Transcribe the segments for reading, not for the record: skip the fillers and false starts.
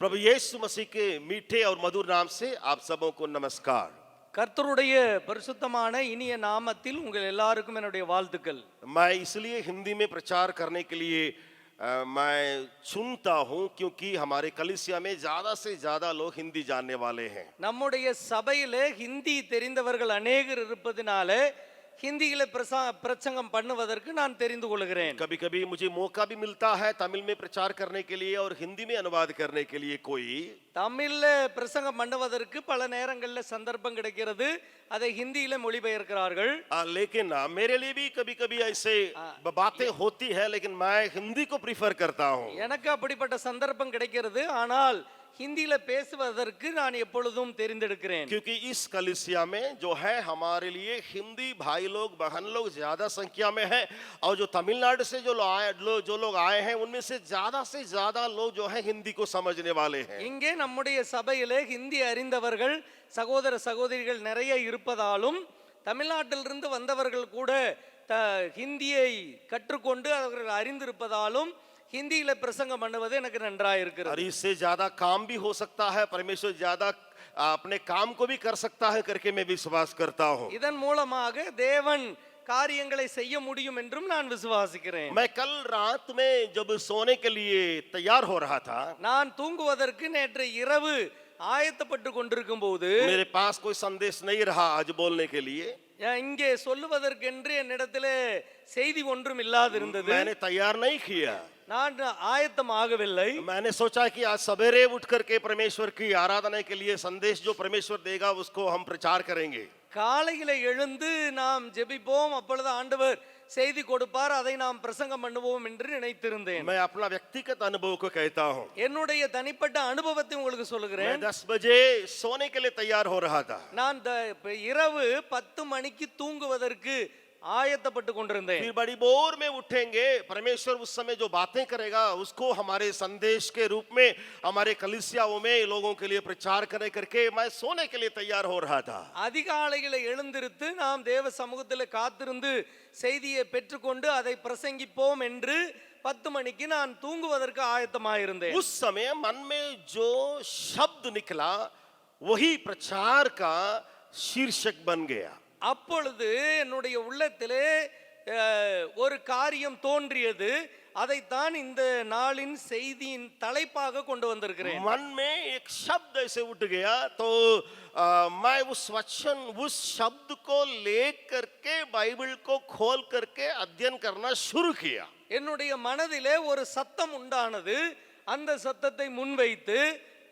प्रभु यीशु मसीह के मीठे और मधुर नाम से आप सबों को नमस्कार। கர்த்தருடைய பரிசுத்தமான இனிய நாமத்தில் உங்கள் எல்லாருக்கும் என்னுடைய வாழ்த்துக்கள். मैं इसलिए हिंदी में प्रचार करने के लिए मैं चुनता हूं क्योंकि हमारे कलीसिया में ज्यादा से ज्यादा लोग हिंदी जानने वाले हैं। நம்முடைய சபையிலே ஹிந்தி தெரிந்தவர்கள் अनेகர் இருப்பதினால ஹிந்தியில பிரசங்கம் பண்ணுவதற்கு நான் தெரிந்து கொள்கிறேன். कभी कभी मुझे मौका भी मिलता है तमिल में प्रचार करने के लिए और हिंदी में अनुवाद करने के लिए। कोई தமிழ்ல பிரசங்கம் பண்ணுவதற்கு பல நேரங்களில் சந்தர்ப்பம் கிடைக்கிறது, அதை ஹிந்தியில மொழிபெயர்க்கிறார்கள். लेकिन मेरे लिए भी कभी कभी ऐसे बातें होती है, लेकिन मैं हिंदी को प्रीफर करता हूँ। எனக்கு அப்படிப்பட்ட சந்தர்ப்பம் கிடைக்கிறது, ஆனால் हिंदी பேசுவதற்கு நான் எப்பொழுதும் தெரிந்தெடுக்கிறேன். क्योंकि इस कलीसिया में जो है हमारे लिए हिंदी भाई लोग बहन लोग ज्यादा संख्या में है, और जो तमिलनाडु से जो लोग आए हैं उनमें से ज्यादा लोग जो है हिंदी को समझने वाले हैं। இங்கே நம்முடைய சபையிலே ஹிந்தி அறிந்தவர்கள் சகோதர சகோதரிகள் நிறைய இருப்பதாலும் தமிழ்நாட்டிலிருந்து வந்தவர்கள் கூட ஹிந்தியை கற்றுக்கொண்டு அவர்கள் அறிந்திருப்பதாலும் हिंदी प्रसंग பண்ணுவது எனக்கு நன்றாக இருக்கிறது. और इससे ज्यादा काम भी हो सकता है, परमेश्वर ज्यादा अपने काम को भी कर सकता है करके मैं विश्वास करता हूँ। இதன் மூலமாக தேவன் காரியங்களை செய்ய முடியும் என்றும் நான் விசுவாசிக்கிறேன். मैं कल रात में जब सोने के लिए तैयार हो रहा था, நான் தூங்குவதற்கு நேற்று இரவு ஆயத்தப்பட்டு கொண்டிருக்கும் போது मेरे पास कोई संदेश नहीं रहा आज बोलने के लिए। இங்கே சொல்லுவதற்கென்று என்னிடத்திலே செய்தி ஒன்றும் இல்லாதிருந்தது. मैंने तैयार नहीं किया, நான் ஆயத்தம் ஆகவில்லை. मैंने सोचा कि आज सवेरे उठ करके परमेश्वर की आराधना के लिए संदेश जो परमेश्वर देगा उसको हम प्रचार करेंगे। காலையில எழுந்து நாம் ஜெபிப்போம், அப்பொழுது ஆண்டவர் செய்தி கொடுப்பார், அதை நாம் பிரசங்கம் பண்ணுவோம் என்று நினைத்திருந்தேன். मैं अपना व्यक्तिगत अनुभव को कहता हूँ। என்னுடைய தனிப்பட்ட அனுபவத்தை உங்களுக்கு சொல்லுகிறேன். मैं 10 बजे सोने के लिए तैयार हो रहा था। நான் இரவு 10 மணிக்கு தூங்குவதற்கு आयत्तपट्टु कोंडिरुंदेन. फिर बड़ी बोर में उठेंगे, परमेश्वर उस समय जो बातें करेगा उसको हमारे संदेश के रूप में हमारे कलीसियाओं में लोगों के लिए प्रचार करे करके मैं सोने के लिए तैयार हो रहा था। அதிகாலையில எழுந்திருத்து நாம் தேவ சமூகத்திலே காத்திருந்து செய்தியை பெற்றுக்கொண்டு அதை பிரசங்கிப்போம் என்று 10 மணிக்கு நான் தூங்குவதற்கு ஆயத்தமாயிருந்தேன். उस समय मन में जो शब्द निकला वही प्रचार का शीर्षक बन गया। அப்பொழுது என்னுடைய உள்ளத்திலே ஒரு காரியம் தோன்றியது, அதைத்தான் இந்த நாளின் செய்தியின் தலைப்பாக கொண்டு வந்திருக்கிறேன். मन में एक शब्द ऐसे उठ गया तो मैं उस शब्द को लेकर के बाइबल को खोल करके अध्ययन करना शुरू किया। என்னுடைய மனதிலே ஒரு சத்தம் உண்டானது, அந்த சத்தத்தை முன்வைத்து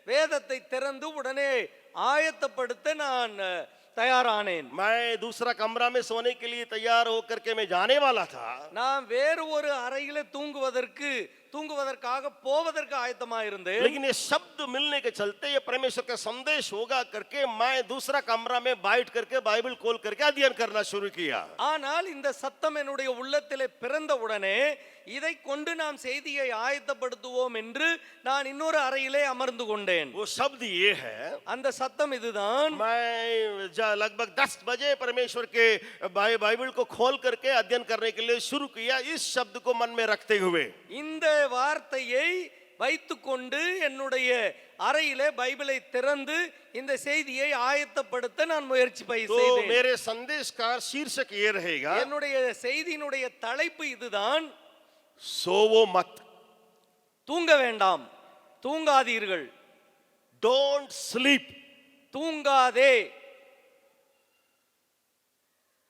வேதத்தை திறந்து உடனே ஆயத்தப்படுத்த நான் தயாரானேன். मैं दूसरा कमरा में सोने के लिए तैयार होकर के मैं जाने वाला था। நான் வேறு ஒரு அறையிலே தூங்குவதற்காக போவதற்கு ஆயத்தமாயிருந்தேன். लेकिन ये शब्द मिलने के चलते ये परमेश्वर का संदेश होगा करके मैं दूसरा कमरा में बैठ करके बाइबल खोल करके अध्ययन करना शुरू किया। ஆனால் இந்த சத்தம் என்னுடைய உள்ளத்திலே பிறந்தவுடனே இதை கொண்டு நாம் செய்தியை ஆயத்தப்படுத்துவோம் என்று நான் இன்னொரு அறையிலே அமர்ந்து கொண்டேன். वो शब्द ये है, அந்த சத்தம் இதுதான். मैं लगभग 10 बजे परमेश्वर के बाइबल को खोल करके अध्ययन करने के लिए शुरू किया, इस शब्द को मन में रखते हुए। இந்த வார்த்தையை வைத்துக்கொண்டு என்னுடைய அறையிலே பைபிளை திறந்து இந்த செய்தியை ஆயத்தப்படுத்த நான் முயற்சி செய்தேன். तो मेरे संदेश का शीर्षक ये रहेगा, என்னுடைய செய்தியினுடைய தலைப்பு இதுதான், सोवो मत, தூங்க வேண்டாம், தூங்காதீர்கள். डोंट स्लीप, தூங்காதே.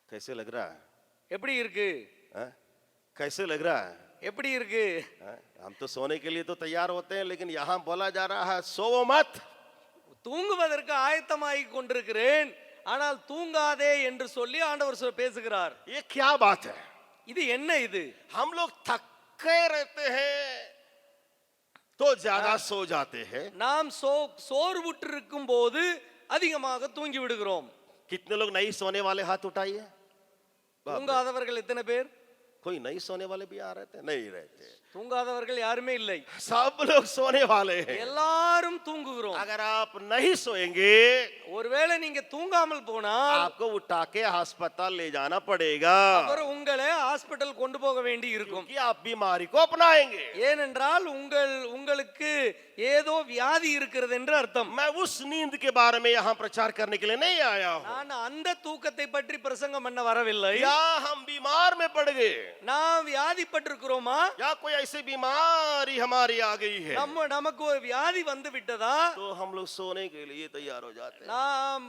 कैसे लग रहा है? எப்படி இருக்கு? कैसे लग रहा है? எப்படி இருக்கு? हम तो सोने के लिए तो तैयार होते हैं, लेकिन यहाँ बोला जा रहा है सोवो मत। தூங்குவதற்கு ஆயத்தமாகி கொண்டிருக்கிறேன், ஆனால் தூங்காதே என்று சொல்லி ஆண்டவர் பேசுகிறார். ये क्या बात है? இது என்ன இது? हम लोग थके रहते हैं तो ज्यादा सो जाते हैं। நாம் சோர்வுற்று இருக்கும் போது அதிகமாக தூங்கி விடுகிறோம். कितने लोग नहीं सोने वाले हाथ उठाइए। தூங்காதவர்கள் எத்தனை பேர்? कोई नहीं सोने वाले भी आ रहे थे? नहीं रहते, தூங்காதவர்கள் யாருமே இல்லை, सब लोग सोने वाले हैं। எல்லாரும் தூங்குகிறோம். अगर आप नहीं सोएंगे ஒருவேளை நீங்க தூங்காமல் போனால் आपको उठा के अस्पताल ले जाना पड़ेगा, அப்புறம் உங்களை ஹாஸ்பிடல் கொண்டு போக வேண்டி இருக்கும். क्योंकि आप बीमारी को अपनाएंगे। ஏனென்றால் உங்களுக்கு ஏதோ வியாதி இருக்கிறது என்று அர்த்தம். मैं उस नींद के बारे में यहाँ प्रचार करने के लिए नहीं आया हूँ, நான் அந்த தூக்கத்தை பற்றி பிரசங்கம் பண்ண வரவில்லை. या हम बीमार में पड़ गए, நாம் வியாதிப்பட்டிருக்கிறோமா, या कोई ऐसी बीमारी हमारी आ गई है, நமக்கு ஒரு வியாதி வந்து விட்டதா, तो हम लोग सोने के लिए तैयार हो जाते हैं, நாம்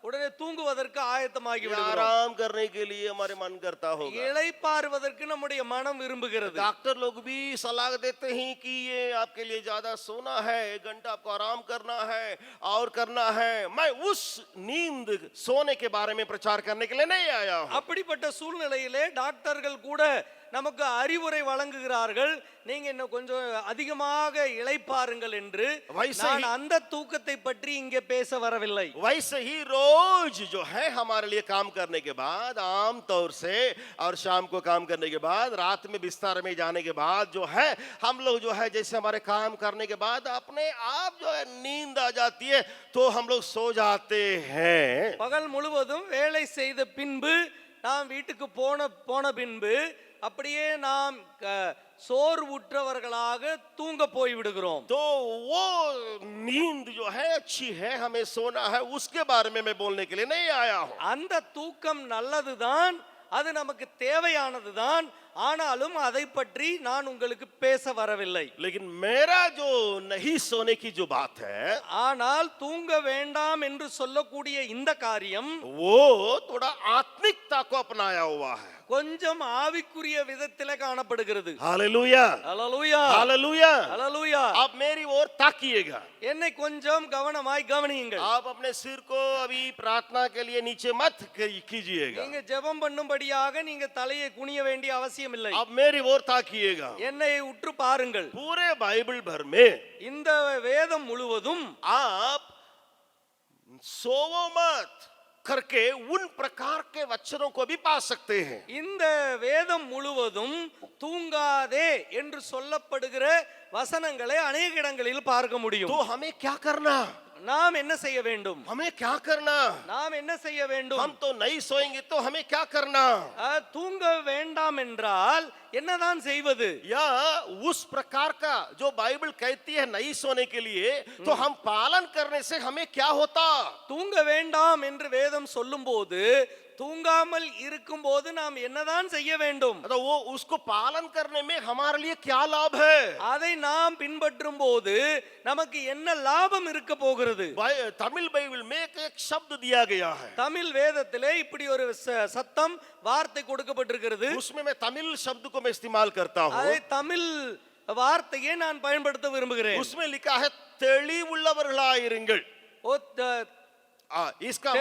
உடனே தூங்குவதற்கு ஆயத்தமாகி या விடுகிறோம். आराम करने के लिए हमारे मन करता होगा। இளைப்பாறுவதற்கு நம்முடைய மனம் விரும்புகிறது. डॉक्टर लोग भी सलाह देते हैं कि ये आपके लिए ज्यादा सोना है, 1 घंटा आपको आराम करना है और करना है। मैं उस नींद सोने के बारे में प्रचार करने के लिए नहीं आया हूं। அப்படிப்பட்ட சூழ்நிலையிலே டாக்டர்கள் கூட நமக்கு அறிவுரை வழங்குகிறார்கள், நீங்க இன்னும் கொஞ்சம் அதிகமாக இளைப்பாருங்கள் என்று. நான் அந்த தூக்கத்தை பற்றி இங்கே பேச வரவில்லை. वैसे ही रोज जो है हमारे लिए काम करने के बाद, आम तौर से और शाम को काम करने के बाद, रात में बिस्तर में जाने के बाद जो है हम लोग जो है जैसे हमारे काम करने के बाद अपने आप जो है नींद आ जाती है तो हम लोग सो जाते हैं। பகல் முழுவதும் வேலை செய்த பின்பு நாம் வீட்டுக்கு போன பின்பு அப்படியே நாம் சோர்வுற்றவர்களாக தூங்க போய் விடுகிறோம். तो वो नींद जो है अच्छी है, हमें सोना है, उसके बारे में मैं बोलने के लिए नहीं आया हूं। அந்த தூக்கம் நல்லதுதான், அது நமக்கு தேவையானதுதான், ஆனாலும் அதை பற்றி நான் உங்களுக்கு பேச வரவில்லை. लेकिन मेरा जो नहीं सोने की जो बात है, ஆனால் தூங்க வேண்டாம் என்று சொல்லக்கூடிய இந்த காரியம் वो थोड़ा आत्मिकता को अपनाया हुआ है। கொஞ்சம் ஆவிக்குரிய விதத்திலே காணப்படுகிறது. हालेलुया, ஹல்லேலூயா, हालेलूया। ஹல்லேலூயா. आप मेरी ओर ताकिएगा, என்னை கொஞ்சம் கவனமாய் கவனியுங்கள். आप अपने सिर को अभी प्रार्थना के लिए नीचे मत कीजिएगा, நீங்க ஜெபம் பண்ணும்படியாக நீங்க தலையை குனிய வேண்டிய அவசியம் இல்லை. आप मेरी ओर ताकिएगा। என்னை உற்று பாருங்கள். पूरे बाइबल भर में இந்த வேதம் முழுவதும் आप सोवो मत करके उन प्रकार के वचनों को भी पा सकते हैं। இந்த வேதம் முழுவதும் தூங்காதே என்று சொல்லப்படுகிற வசனங்களை அநேக இடங்களில் பார்க்க முடியும். तो हमें क्या करना, நாம் என்ன செய்ய வேண்டும், हमें क्या करना, நாம் என்ன செய்ய வேண்டும், हम तो नहीं सोएंगे तो हमें क्या करना, தூங்க வேண்டாம் என்றால் என்னதான் செய்வது, या उस प्रकार का जो बाइबल कहती है नहीं सोने के लिए तो हम पालन करने से हमें क्या होता। தூங்க வேண்டாம் என்று வேதம் சொல்லும்போது தூங்காமல் இருக்கும்போது நாம் என்னதான் செய்ய வேண்டும், तो वो उसको पालन करने में हमारे लिए क्या लाभ है, அதை நாம் பின்பற்றும் போது நமக்கு என்ன லாபம் இருக்க போகிறது. तमिल बाइबल में एक शब्द दिया गया है, தமிழ் வேதத்திலே இப்படி ஒரு சத்தம் வார்த்தை கொடுக்கப்பட்டிருக்கிறது. उसमें मैं तमिल शब्द को मैं इस्तेमाल करता हूँ, அதை தமிழ் வார்த்தையை நான் பயன்படுத்த விரும்புகிறேன். उसमें लिखा है தெளிவுள்ளவர்களாயிருங்கள்। इसका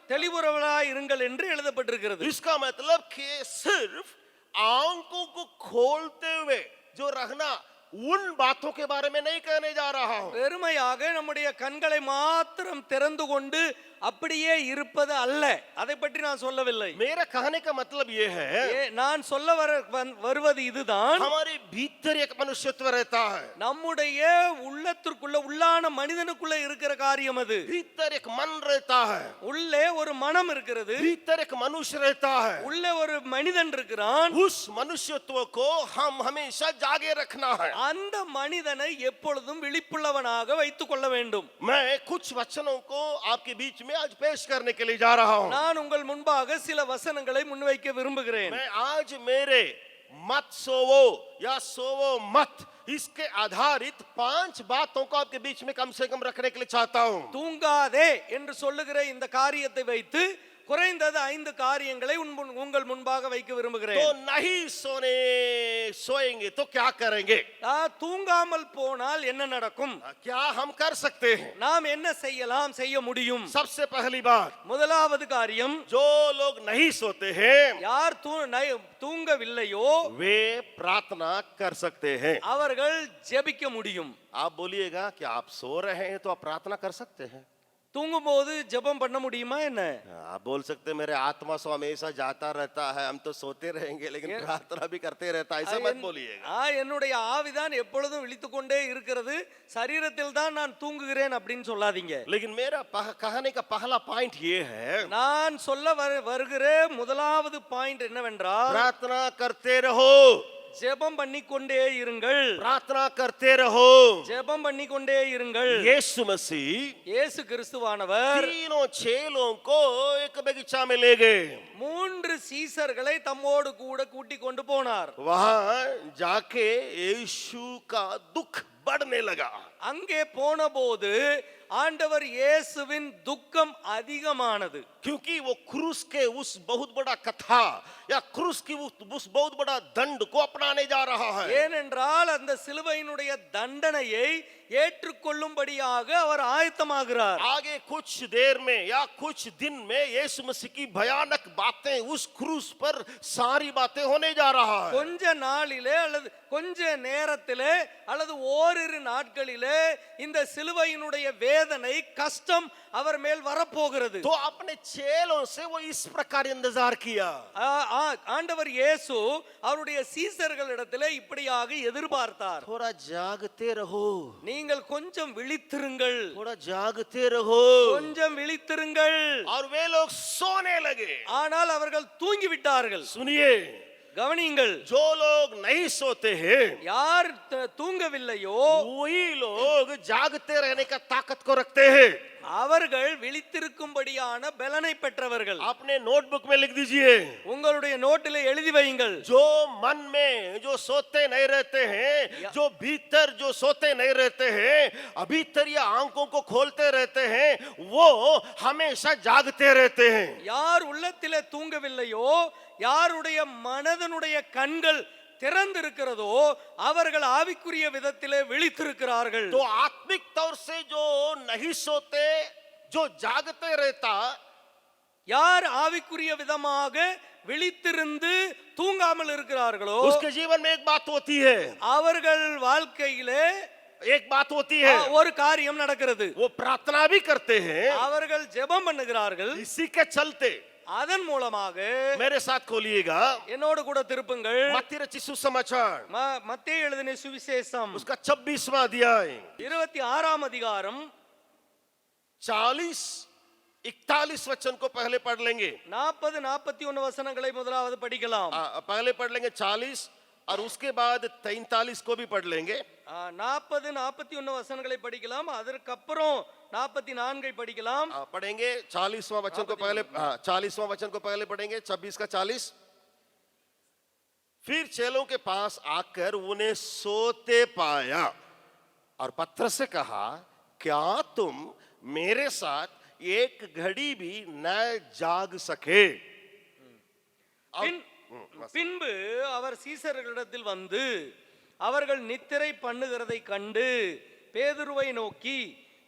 தெளிவுறவர்களாய் இருங்கள் என்று எழுதப்பட்டிருக்கிறது. इसका मतलब कि सिर्फ आंखों को खोलते हुए जो रहना, उन बातों के बारे में नहीं कहने जा रहा हूं। வெறுமையாக நம்முடைய கண்களை மாத்திரம் திறந்து கொண்டு அப்படியே இருப்பது அல்ல, அதை பற்றி நான் சொல்லவில்லை. मेरा कहने का मतलब ये है, நான் சொல்ல வருவது இதுதான், हमारे भीतर एक मनुष्यत्व रहता है, நம்முடைய உள்ளத்திற்குள்ள உள்ளான மனிதனுக்குள்ள இருக்கிற காரியம் அது. भीतर एक मन रहता है, உள்ளே ஒரு மனம் இருக்கிறது, भीतर एक मनुष्य रहता है, உள்ளே ஒரு மனிதன் இருக்கிறான். उस मनुष्यत्व को हम हमेशा जागे रखना है। அந்த மனிதனை எப்பொழுதும் விழிப்புள்ளவனாக வைத்துக் கொள்ள வேண்டும். मैं कुछ वचनों को आपके बीच में आज पेश करने के लिए जा रहा हूं। நான் உங்கள் முன்பாக சில வசனங்களை முன்வைக்க விரும்புகிறேன். मैं आज मेरे मत सोवो या सोवो मत, इसके आधारित 5 बातों को आपके बीच में कम से कम रखने के लिए चाहता हूं। தூங்காதே என்று சொல்லுகிற இந்த காரியத்தை வைத்து குறைந்தது 5 காரியங்களை உங்கள் முன்பாக வைக்க விரும்புகிறேன். तो नहीं सोएंगे तो क्या करेंगे, தூங்காமல் போனால் என்ன நடக்கும், क्या हम कर सकते हैं। நாம் என்ன செய்யலாம், செய்ய முடியும். सबसे पहली बात, முதலாவது காரியம், जो लोग नहीं सोते हैं யார் தூங்கவில்லையோ वे प्रार्थना कर सकते हैं। அவர்கள் ஜெபிக்க முடியும். आप बोलिएगा कि आप सो रहे हैं तो आप प्रार्थना कर सकते हैं। தூங்கும்போது ஜெபம் பண்ண முடியுமா என்ன? आप बोल सकते हैं, मेरे आत्मा सो हमेशा जाता रहता है, हम तो सोते रहेंगे लेकिन प्रार्थना भी करते रहता है, ऐसा मत बोलिएगा। என்னுடைய ஆவிதான் எப்பொழுதும் விழித்துக்கொண்டே இருக்கிறது, சரீரத்தில் தான் நான் தூங்குகிறேன் அப்படின்னு சொல்லாதீங்க. लेकिन मेरा कहने का पहला पॉइंट ये है, நான் சொல்ல வருகிற முதலாவது பாயிண்ட் என்னவென்றால், प्रार्थना करते रहो, ஜெபம் பண்ணிக்கொண்டே இருங்கள். प्रार्थना करते रहो। ஜெபம் பண்ணிக்கொண்டே இருங்கள். यीशु मसीह இயேசு கிறிஸ்துவானவர் तीनों चेलों को एक बगीचा में ले गए, 3 சீசர்களை தம்மோடு கூட கூட்டிக் கொண்டு போனார். वहां जाके यीशु का दुख बढ़ने लगा। அங்கே போனபோது ஆண்டவர் இயேசுவின் துக்கம் அதிகமானது. क्योंकि वो क्रूस के उस बहुत बड़ा कथा या क्रूस की उस बहुत बड़ा दंड को अपनाने जा रहा है। ஏனென்றால் அந்த சிலுவையினுடைய தண்டனையை ஏற்றுக்கொள்ளும்படியாக அவர் ஆயத்தமாகிறார். आगे कुछ देर में या कुछ दिन में यीशु मसीह की भयानक बातें उस क्रूस पर सारी बातें होने जा रहा है। கொஞ்ச நாளிலே அல்லது கொஞ்ச நேரத்திலே அல்லது ஓரிரு நாட்களிலே இந்த சிலுவையினுடைய வேதனை கஷ்டம் அவர் மேல் வரப்போகிறது. तो अपने चेलों से वो इस प्रकार इंतजार किया। ஆண்டவர் இயேசு அவருடைய சீசர்களிடத்திலே இப்படியாக எதிர்பார்த்தார், थोड़ा जागते रहो, நீங்கள் கொஞ்சம் விழித்திருங்கள், थोड़ा जागते रहो। கொஞ்சம் விழித்திருங்கள். और वे लोग सोने लगे। ஆனால் அவர்கள் தூங்கி விட்டார்கள். सुनिए, கவனியுங்கள், जो लोग नहीं सोते हैं யார் தூங்கவில்லையோ वही लोग जागते रहने का ताकत को रखते हैं। அவர்கள் விழித்திருக்கும்படியான பலனை பெற்றவர்கள். अपने नोटबुक में लिख दीजिए, உங்களுடைய நோட்டிலே எழுதி வையுங்கள். जो मन में जो सोते नहीं रहते हैं, जो भीतर जो सोते नहीं रहते हैं, भीतर ये आंखों को खोलते रहते हैं, वो हमेशा जागते रहते हैं। யார் உள்ளத்திலே தூங்கவில்லையோ, யாருடைய மனதனுடைய கண்கள் திறந்திருக்கிறதோ அவர்கள் ஆவிக்குரிய விதத்திலே விழித்திருக்கிறார்கள். तो आत्मिक तौर से जो नहीं सोते, जो जागते रहता, யார் ஆவிக்குரிய விதமாக விழித்திருந்து தூங்காமல் இருக்கிறார்களோ उसके जीवन में एक बात होती है, அவர்கள் வாழ்க்கையிலே एक बात होती है, ஒரு காரியம் நடக்கிறது. वो प्रार्थना भी करते हैं, அவர்கள் ஜெபம் பண்ணுகிறார்கள். इसी के चलते அதன் மூலமாக मेरे साथ खोलिएगा என்னோடு கூட திருப்புங்கள். मत्ती रचित सुसमाचार மத்தேயு எழுதின சுவிசேஷம் उसका 26वां अध्याय 26ஆம் அதிகாரம் 40-41 वचन को पहले पढ़ लेंगे। 40-41 वचनங்களை முதலாவது படிக்கலாம். पहले पढ़ लेंगे 40 और उसके बाद 43 को भी पढ़ लेंगे। 40-41 वचनங்களை படிக்கலாம், அதற்கப்புறம் 44 படிக்கலாம். पढ़ेंगे 40वां वचन को पहले, 40वां वचन को पहले पढ़ेंगे, 26 का 40। फिर चेलों के पास आकर उन्हें सोते पाया और पत्रस से कहा, क्या तुम मेरे साथ एक घड़ी भी न जाग सके? பின்பு அவர் சீசர்களிடத்தில் வந்து அவர்கள் நித்திரை பண்ணுகிறதை கண்டு பேதுருவை நோக்கி,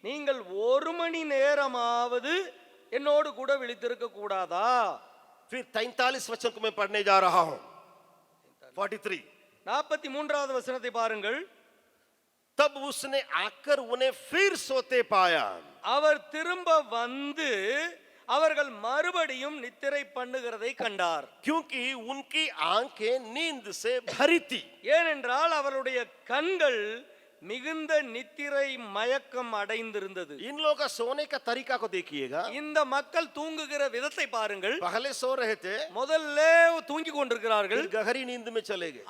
நீங்கள் 1 மணி நேரமாவது என்னோடு கூட விழித்திருக்க கூடாதா? फिर 43 वचन को मैं पढ़ने जा रहा हूं, 43। 43வது வசனத்தை பாருங்கள். तब उसने आकर उन्हें फिर सोते पाया, அவர் திரும்ப வந்து அவர்கள் மறுபடியும் நித்திரை பண்ணுகிறதை கண்டார். क्योंकि उनकी आंखें नींद से भरी थी। ஏனென்றால் அவருடைய கண்கள் மிகுந்த நித்திரை மயக்கம் அடைந்திருந்தது. इन लोगों का सोने का तरीका को देखिएगा। இந்த மக்கள் தூங்குகிற விதத்தை பாருங்கள். पहले सो रहे थे, முதல்ல தூங்கி கொண்டிருக்கிறார்கள், फिर गहरी नींद में चले गए।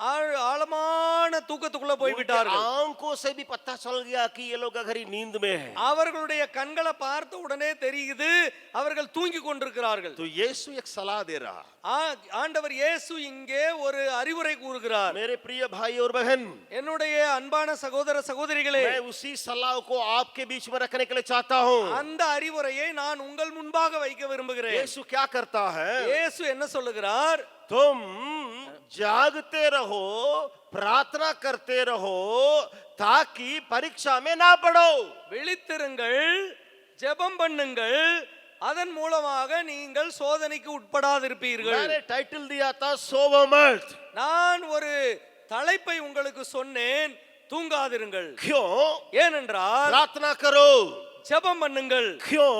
ஆழமான தூக்கத்துக்குள்ள போய் விட்டார்கள். आंखों से भी पता चल गया कि ये लोग गहरी नींद में हैं। அவர்களுடைய கண்களை பார்த்த உடனே தெரியுது அவர்கள் தூங்கி கொண்டிருக்கிறார்கள். तो यीशु एक सलाह दे रहा, ஆண்டவர் இயேசு இங்கே ஒரு அறிவுரை கூறுகிறார். मेरे प्रिय भाई और बहन, என்னுடைய அன்பான சகோதர சகோதரிகளே, मैं उसी सलाह को आपके बीच में रखने के लिए चाहता हूं। அந்த அறிவுரையை நான் உங்கள் முன்பாக வைக்க விரும்புகிறேன். यीशु क्या करता है? இயேசு என்ன சொல்லுகிறார்? तुम जागते रहो, प्रार्थना करते रहो, ताकि परीक्षा में ना पड़ो। விழித்திருங்கள், ஜெபம் பண்ணுங்கள், அதன் மூலமாக நீங்கள் சோதனைக்கு உட்படாதிருப்பீர்கள். मैंने टाइटल दिया था सोवो मत। நான் ஒரு தலைப்பை உங்களுக்கு சொன்னேன், தூங்காதிருங்கள். क्यों? ஏனென்றால் प्रार्थना करो, ஜெபம் பண்ணுங்கள். क्यों?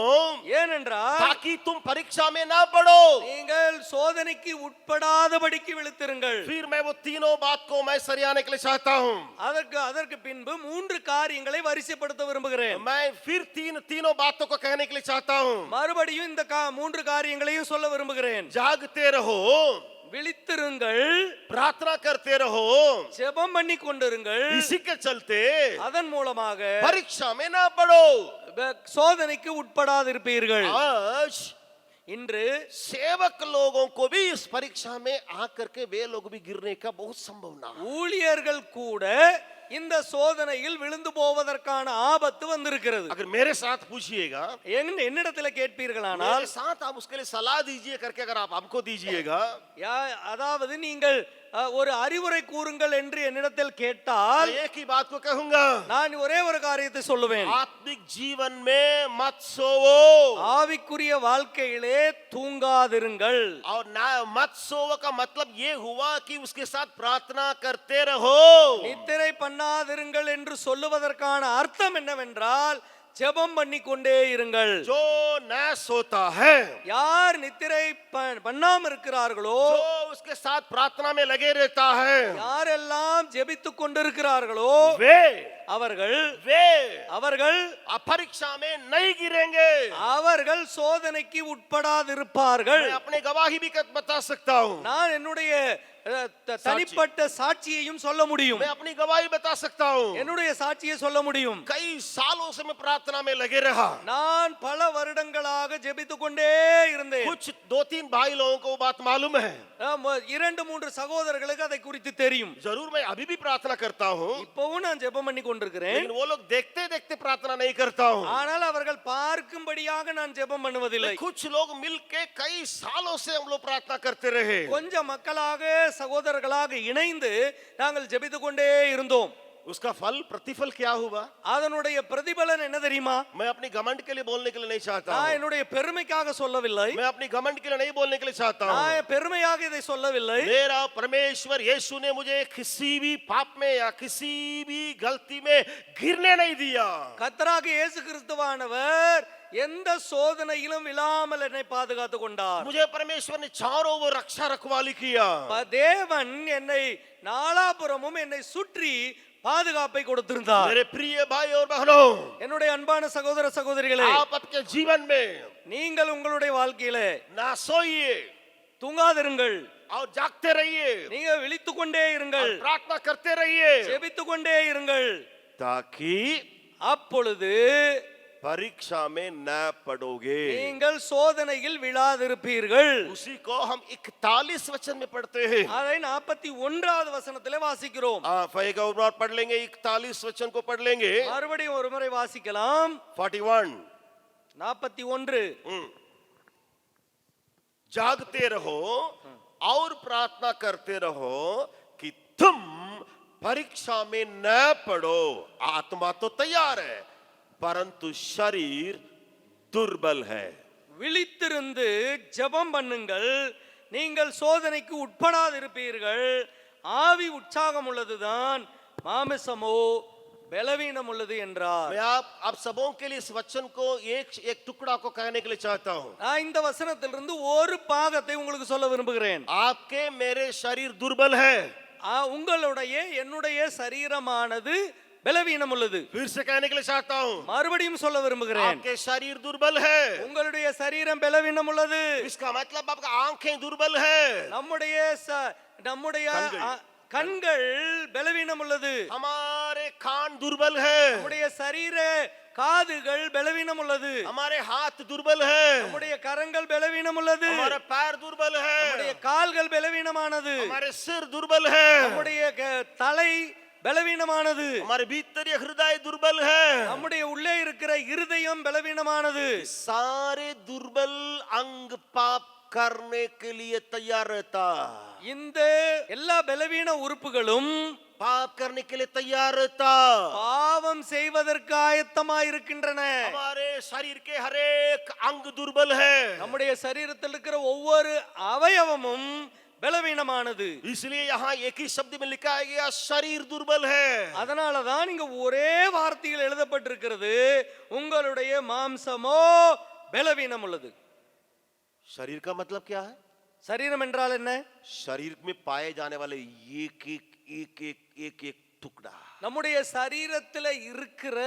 ஏனென்றால் ताकि तुम परीक्षा में ना पड़ो। நீங்கள் சோதனைக்கு உட்படாதபடிக்கு விழித்திருங்கள். फिर मैं वो तीनों बात को मैं सरियाने के लिए चाहता हूँ। அதற்கு பின்பு 3 காரியங்களை வரிசைப்படுத்த விரும்புகிறேன். मैं फिर तीनों बातों को कहने के लिए चाहता हूँ। மறுபடியும் இந்த 3 காரியங்களையும் சொல்ல விரும்புகிறேன். जागते रहो, விழித்திருங்கள், प्रार्थना करते रहो, ஜெபம் பண்ணி கொண்டிருங்கள். इसी के चलते அதன் மூலமாக परीक्षा में ना पड़ो। சோதனைக்கு உட்படாதிருப்பீர்கள். आज இன்று सेवक लोगों को भी इस परीक्षा में आकर के वे लोग भी गिरने का बहुत संभावना है। ஊழியர்கள் கூட இந்த சோதனையில் விழுந்து போவதற்கான ஆபத்து வந்திருக்கிறது. अगर मेरे साथ पूछिएगा, என்னிடத்துல கேட்பீர்களானால் मेरे साथ आप उसके लिए सलाह दीजिए करके अगर आप हमको दीजिएगा, அதாவது நீங்கள் ஒரு அறிவுரை கூறுங்கள் என்று என்னிடத்தில் கேட்டால் एक ही बात को कहूंगा, நான் ஒரே ஒரு காரியத்தை சொல்லுவேன். आत्मिक जीवन में मत सोवो। ஆவிக்குரிய வாழ்க்கையிலே தூங்காதிருங்கள். और ना मत सोवो का मतलब ये हुआ कि उसके साथ प्रार्थना करते रहो। நித்திரை பண்ணாதிருங்கள் என்று சொல்லுவதற்கான அர்த்தம் என்னவென்றால் ஜெபம் பண்ணி கொண்டே இருங்கள். जो न सोता है, யார் நித்திரை பண்ணாம இருக்கிறார்களோ, जो उसके साथ प्रार्थना में लगे रहता है, யாரெல்லாம் ஜெபித்துக் கொண்டிருக்கிறார்களோ वे அவர்கள் परीक्षा में नहीं गिरेंगे। அவர்கள் சோதனைக்கு உட்படாதிருப்பார்கள். मैं अपनी गवाही भी बता सकता हूँ, நான் என்னுடைய தனிப்பட்ட சாட்சியையும் சொல்ல முடியும். मैं अपनी गवाही बता सकता हूँ। என்னுடைய சாட்சியை சொல்ல முடியும். कई सालों से मैं प्रार्थना में लगे रहा। நான் பல வருடங்களாக ஜெபித்துக் கொண்டே இருந்தேன். कुछ 2-3 भाई लोगों को बात मालूम है, 2-3 சகோதரர்களுக்கு அதை குறித்து தெரியும். जरूर मैं अभी भी प्रार्थना करता हूँ, இப்பவும் நான் ஜெபம் பண்ணி கொண்டிருக்கிறேன். लेकिन वो लोग देखते देखते प्रार्थना नहीं करता हूँ। ஆனால் அவர்கள் பார்க்கும்படியாக நான் ஜெபம் பண்ணுவதில்லை. कुछ लोग मिलके कई सालों से हम लोग प्रार्थना करते रहे। கொஞ்சம் மக்களாக சகோதரர்களாக இணைந்து நாங்கள் ஜெபித்துக் கொண்டே இருந்தோம். उसका फल प्रतिफल क्या हुआ? அதனுடைய பிரதிபலன் என்ன தெரியுமா? मैं अपनी घमंड के लिए बोलने के लिए नहीं चाहता நான் हूँ। என்னுடைய பெருமைக்காக சொல்லவில்லை. मैं अपनी घमंड के लिए नहीं बोलने के लिए चाहता हूँ। நான் பெருமையாக இதை சொல்லவில்லை. मेरा परमेश्वर यीशु ने मुझे किसी भी पाप में या किसी भी गलती में गिरने नहीं दिया। கர்த்தராகிய இயேசு கிறிஸ்துவானவர் எந்த சோதனையிலும் விழாமல் என்னை பாதுகாத்துக் கொண்டார். मुझे परमेश्वर ने चारों ओर रक्षा रखवाली किया। தேவன் என்னை நாலாபுறமும் என்னை சுற்றி பாதுகாப்பை கொடுத்திருந்தார். मेरे प्रिय भाई और बहनों, என்னுடைய அன்பான சகோதர சகோதரிகளே, आप आपके जीवन में நீங்கள் உங்களுடைய வாழ்க்கையிலே ना सोइए தூங்காதிருங்கள், और जागते रहिए, நீங்க விழித்துக் கொண்டே இருங்கள், और प्रार्थना करते रहिए, ஜெபித்துக் கொண்டே இருங்கள். ताकि அப்பொழுது परीक्षा में न पड़ोगे। நீங்கள் சோதனையில் விழாதிருப்பீர்கள். उसी को हम 41 वचन में पढ़ते हैं। அதை 41வது வசனத்திலே வாசிக்கிறோம். एक और बार पढ़ लेंगे, 41 वचन को पढ़ लेंगे। மறுபடியும் ஒரு முறை வாசிக்கலாம். 41 41 जागते रहो और प्रार्थना करते रहो कि तुम परीक्षा में न पड़ो। आत्मा तो तैयार है परंतु शरीर दुर्बल है। விழித்திருந்து ஜெபம் பண்ணுங்கள், நீங்கள் சோதனைக்கு உட்படாதிருப்பீர்கள். ஆவி உற்சாகம் உள்ளதுதான், மாமிசமோ பலவீனம் உள்ளது என்றார். मैं आप सबों के लिए इस वचन को एक टुकड़ा को कहने के लिए चाहता हूँ। நான் இந்த வசனத்திலிருந்து ஒரு பாகத்தை உங்களுக்கு சொல்ல விரும்புகிறேன். आपके मेरे शरीर दुर्बल है। உங்களுடைய என்னுடைய சரீரமானது பலவீனம் உள்ளது. फिर से कहने के लिए चाहता हूँ, மறுபடியும் சொல்ல விரும்புகிறேன். आपके शरीर दुर्बल है। உங்களுடைய சரீரம் பலவீனம் உள்ளது. इसका मतलब आपका आंखें दुर्बल है, நம்முடைய கண்கள் பலவீனம் உள்ளது. हमारे कान दुर्बल है, நம்முடைய சரீர காதுகள் பலவீனம் உள்ளது. हमारे हाथ दुर्बल है, நம்முடைய கரங்கள் பலவீனம் உள்ளது. हमारे पैर दुर्बल है, நம்முடைய கால்கள் பலவீனமானது. हमारे सिर दुर्बल है, நம்முடைய தலை பலவீனமானது. हमारे भीतर हृदय दुर्बल है, நம்முடைய உள்ளே இருக்கிற இருதயம் பலவீனமானது. सारे दुर्बल अंग पाप करने के लिए तैयार रहता। இந்த எல்லா பலவீன உறுப்புகளும் पाप करने के लिए तैयार रहता, பாவம் செய்வதற்கு ஆயத்தமாய் இருக்கின்றன. हमारे शरीर के हर एक अंग दुर्बल है, நம்முடைய சரீரத்தில் இருக்கிற ஒவ்வொரு அவயவமும் பலவீனமானது. इसलिए यहाँ एक ही शब्द में लिखा है गया शरीर दुर्बल है. அதனால தான் இங்க ஒரே வார்த்தையில் எழுதப்பட்டிருக்கிறது, உங்களுடைய மாம்சமோ பலவீனம் உள்ளது. शरीर का मतलब क्या है? சரீரம் என்றால் என்ன? शरीर में पाए जाने वाले एक टुकड़ा. நம்முடைய சரீரத்தில் இருக்கிற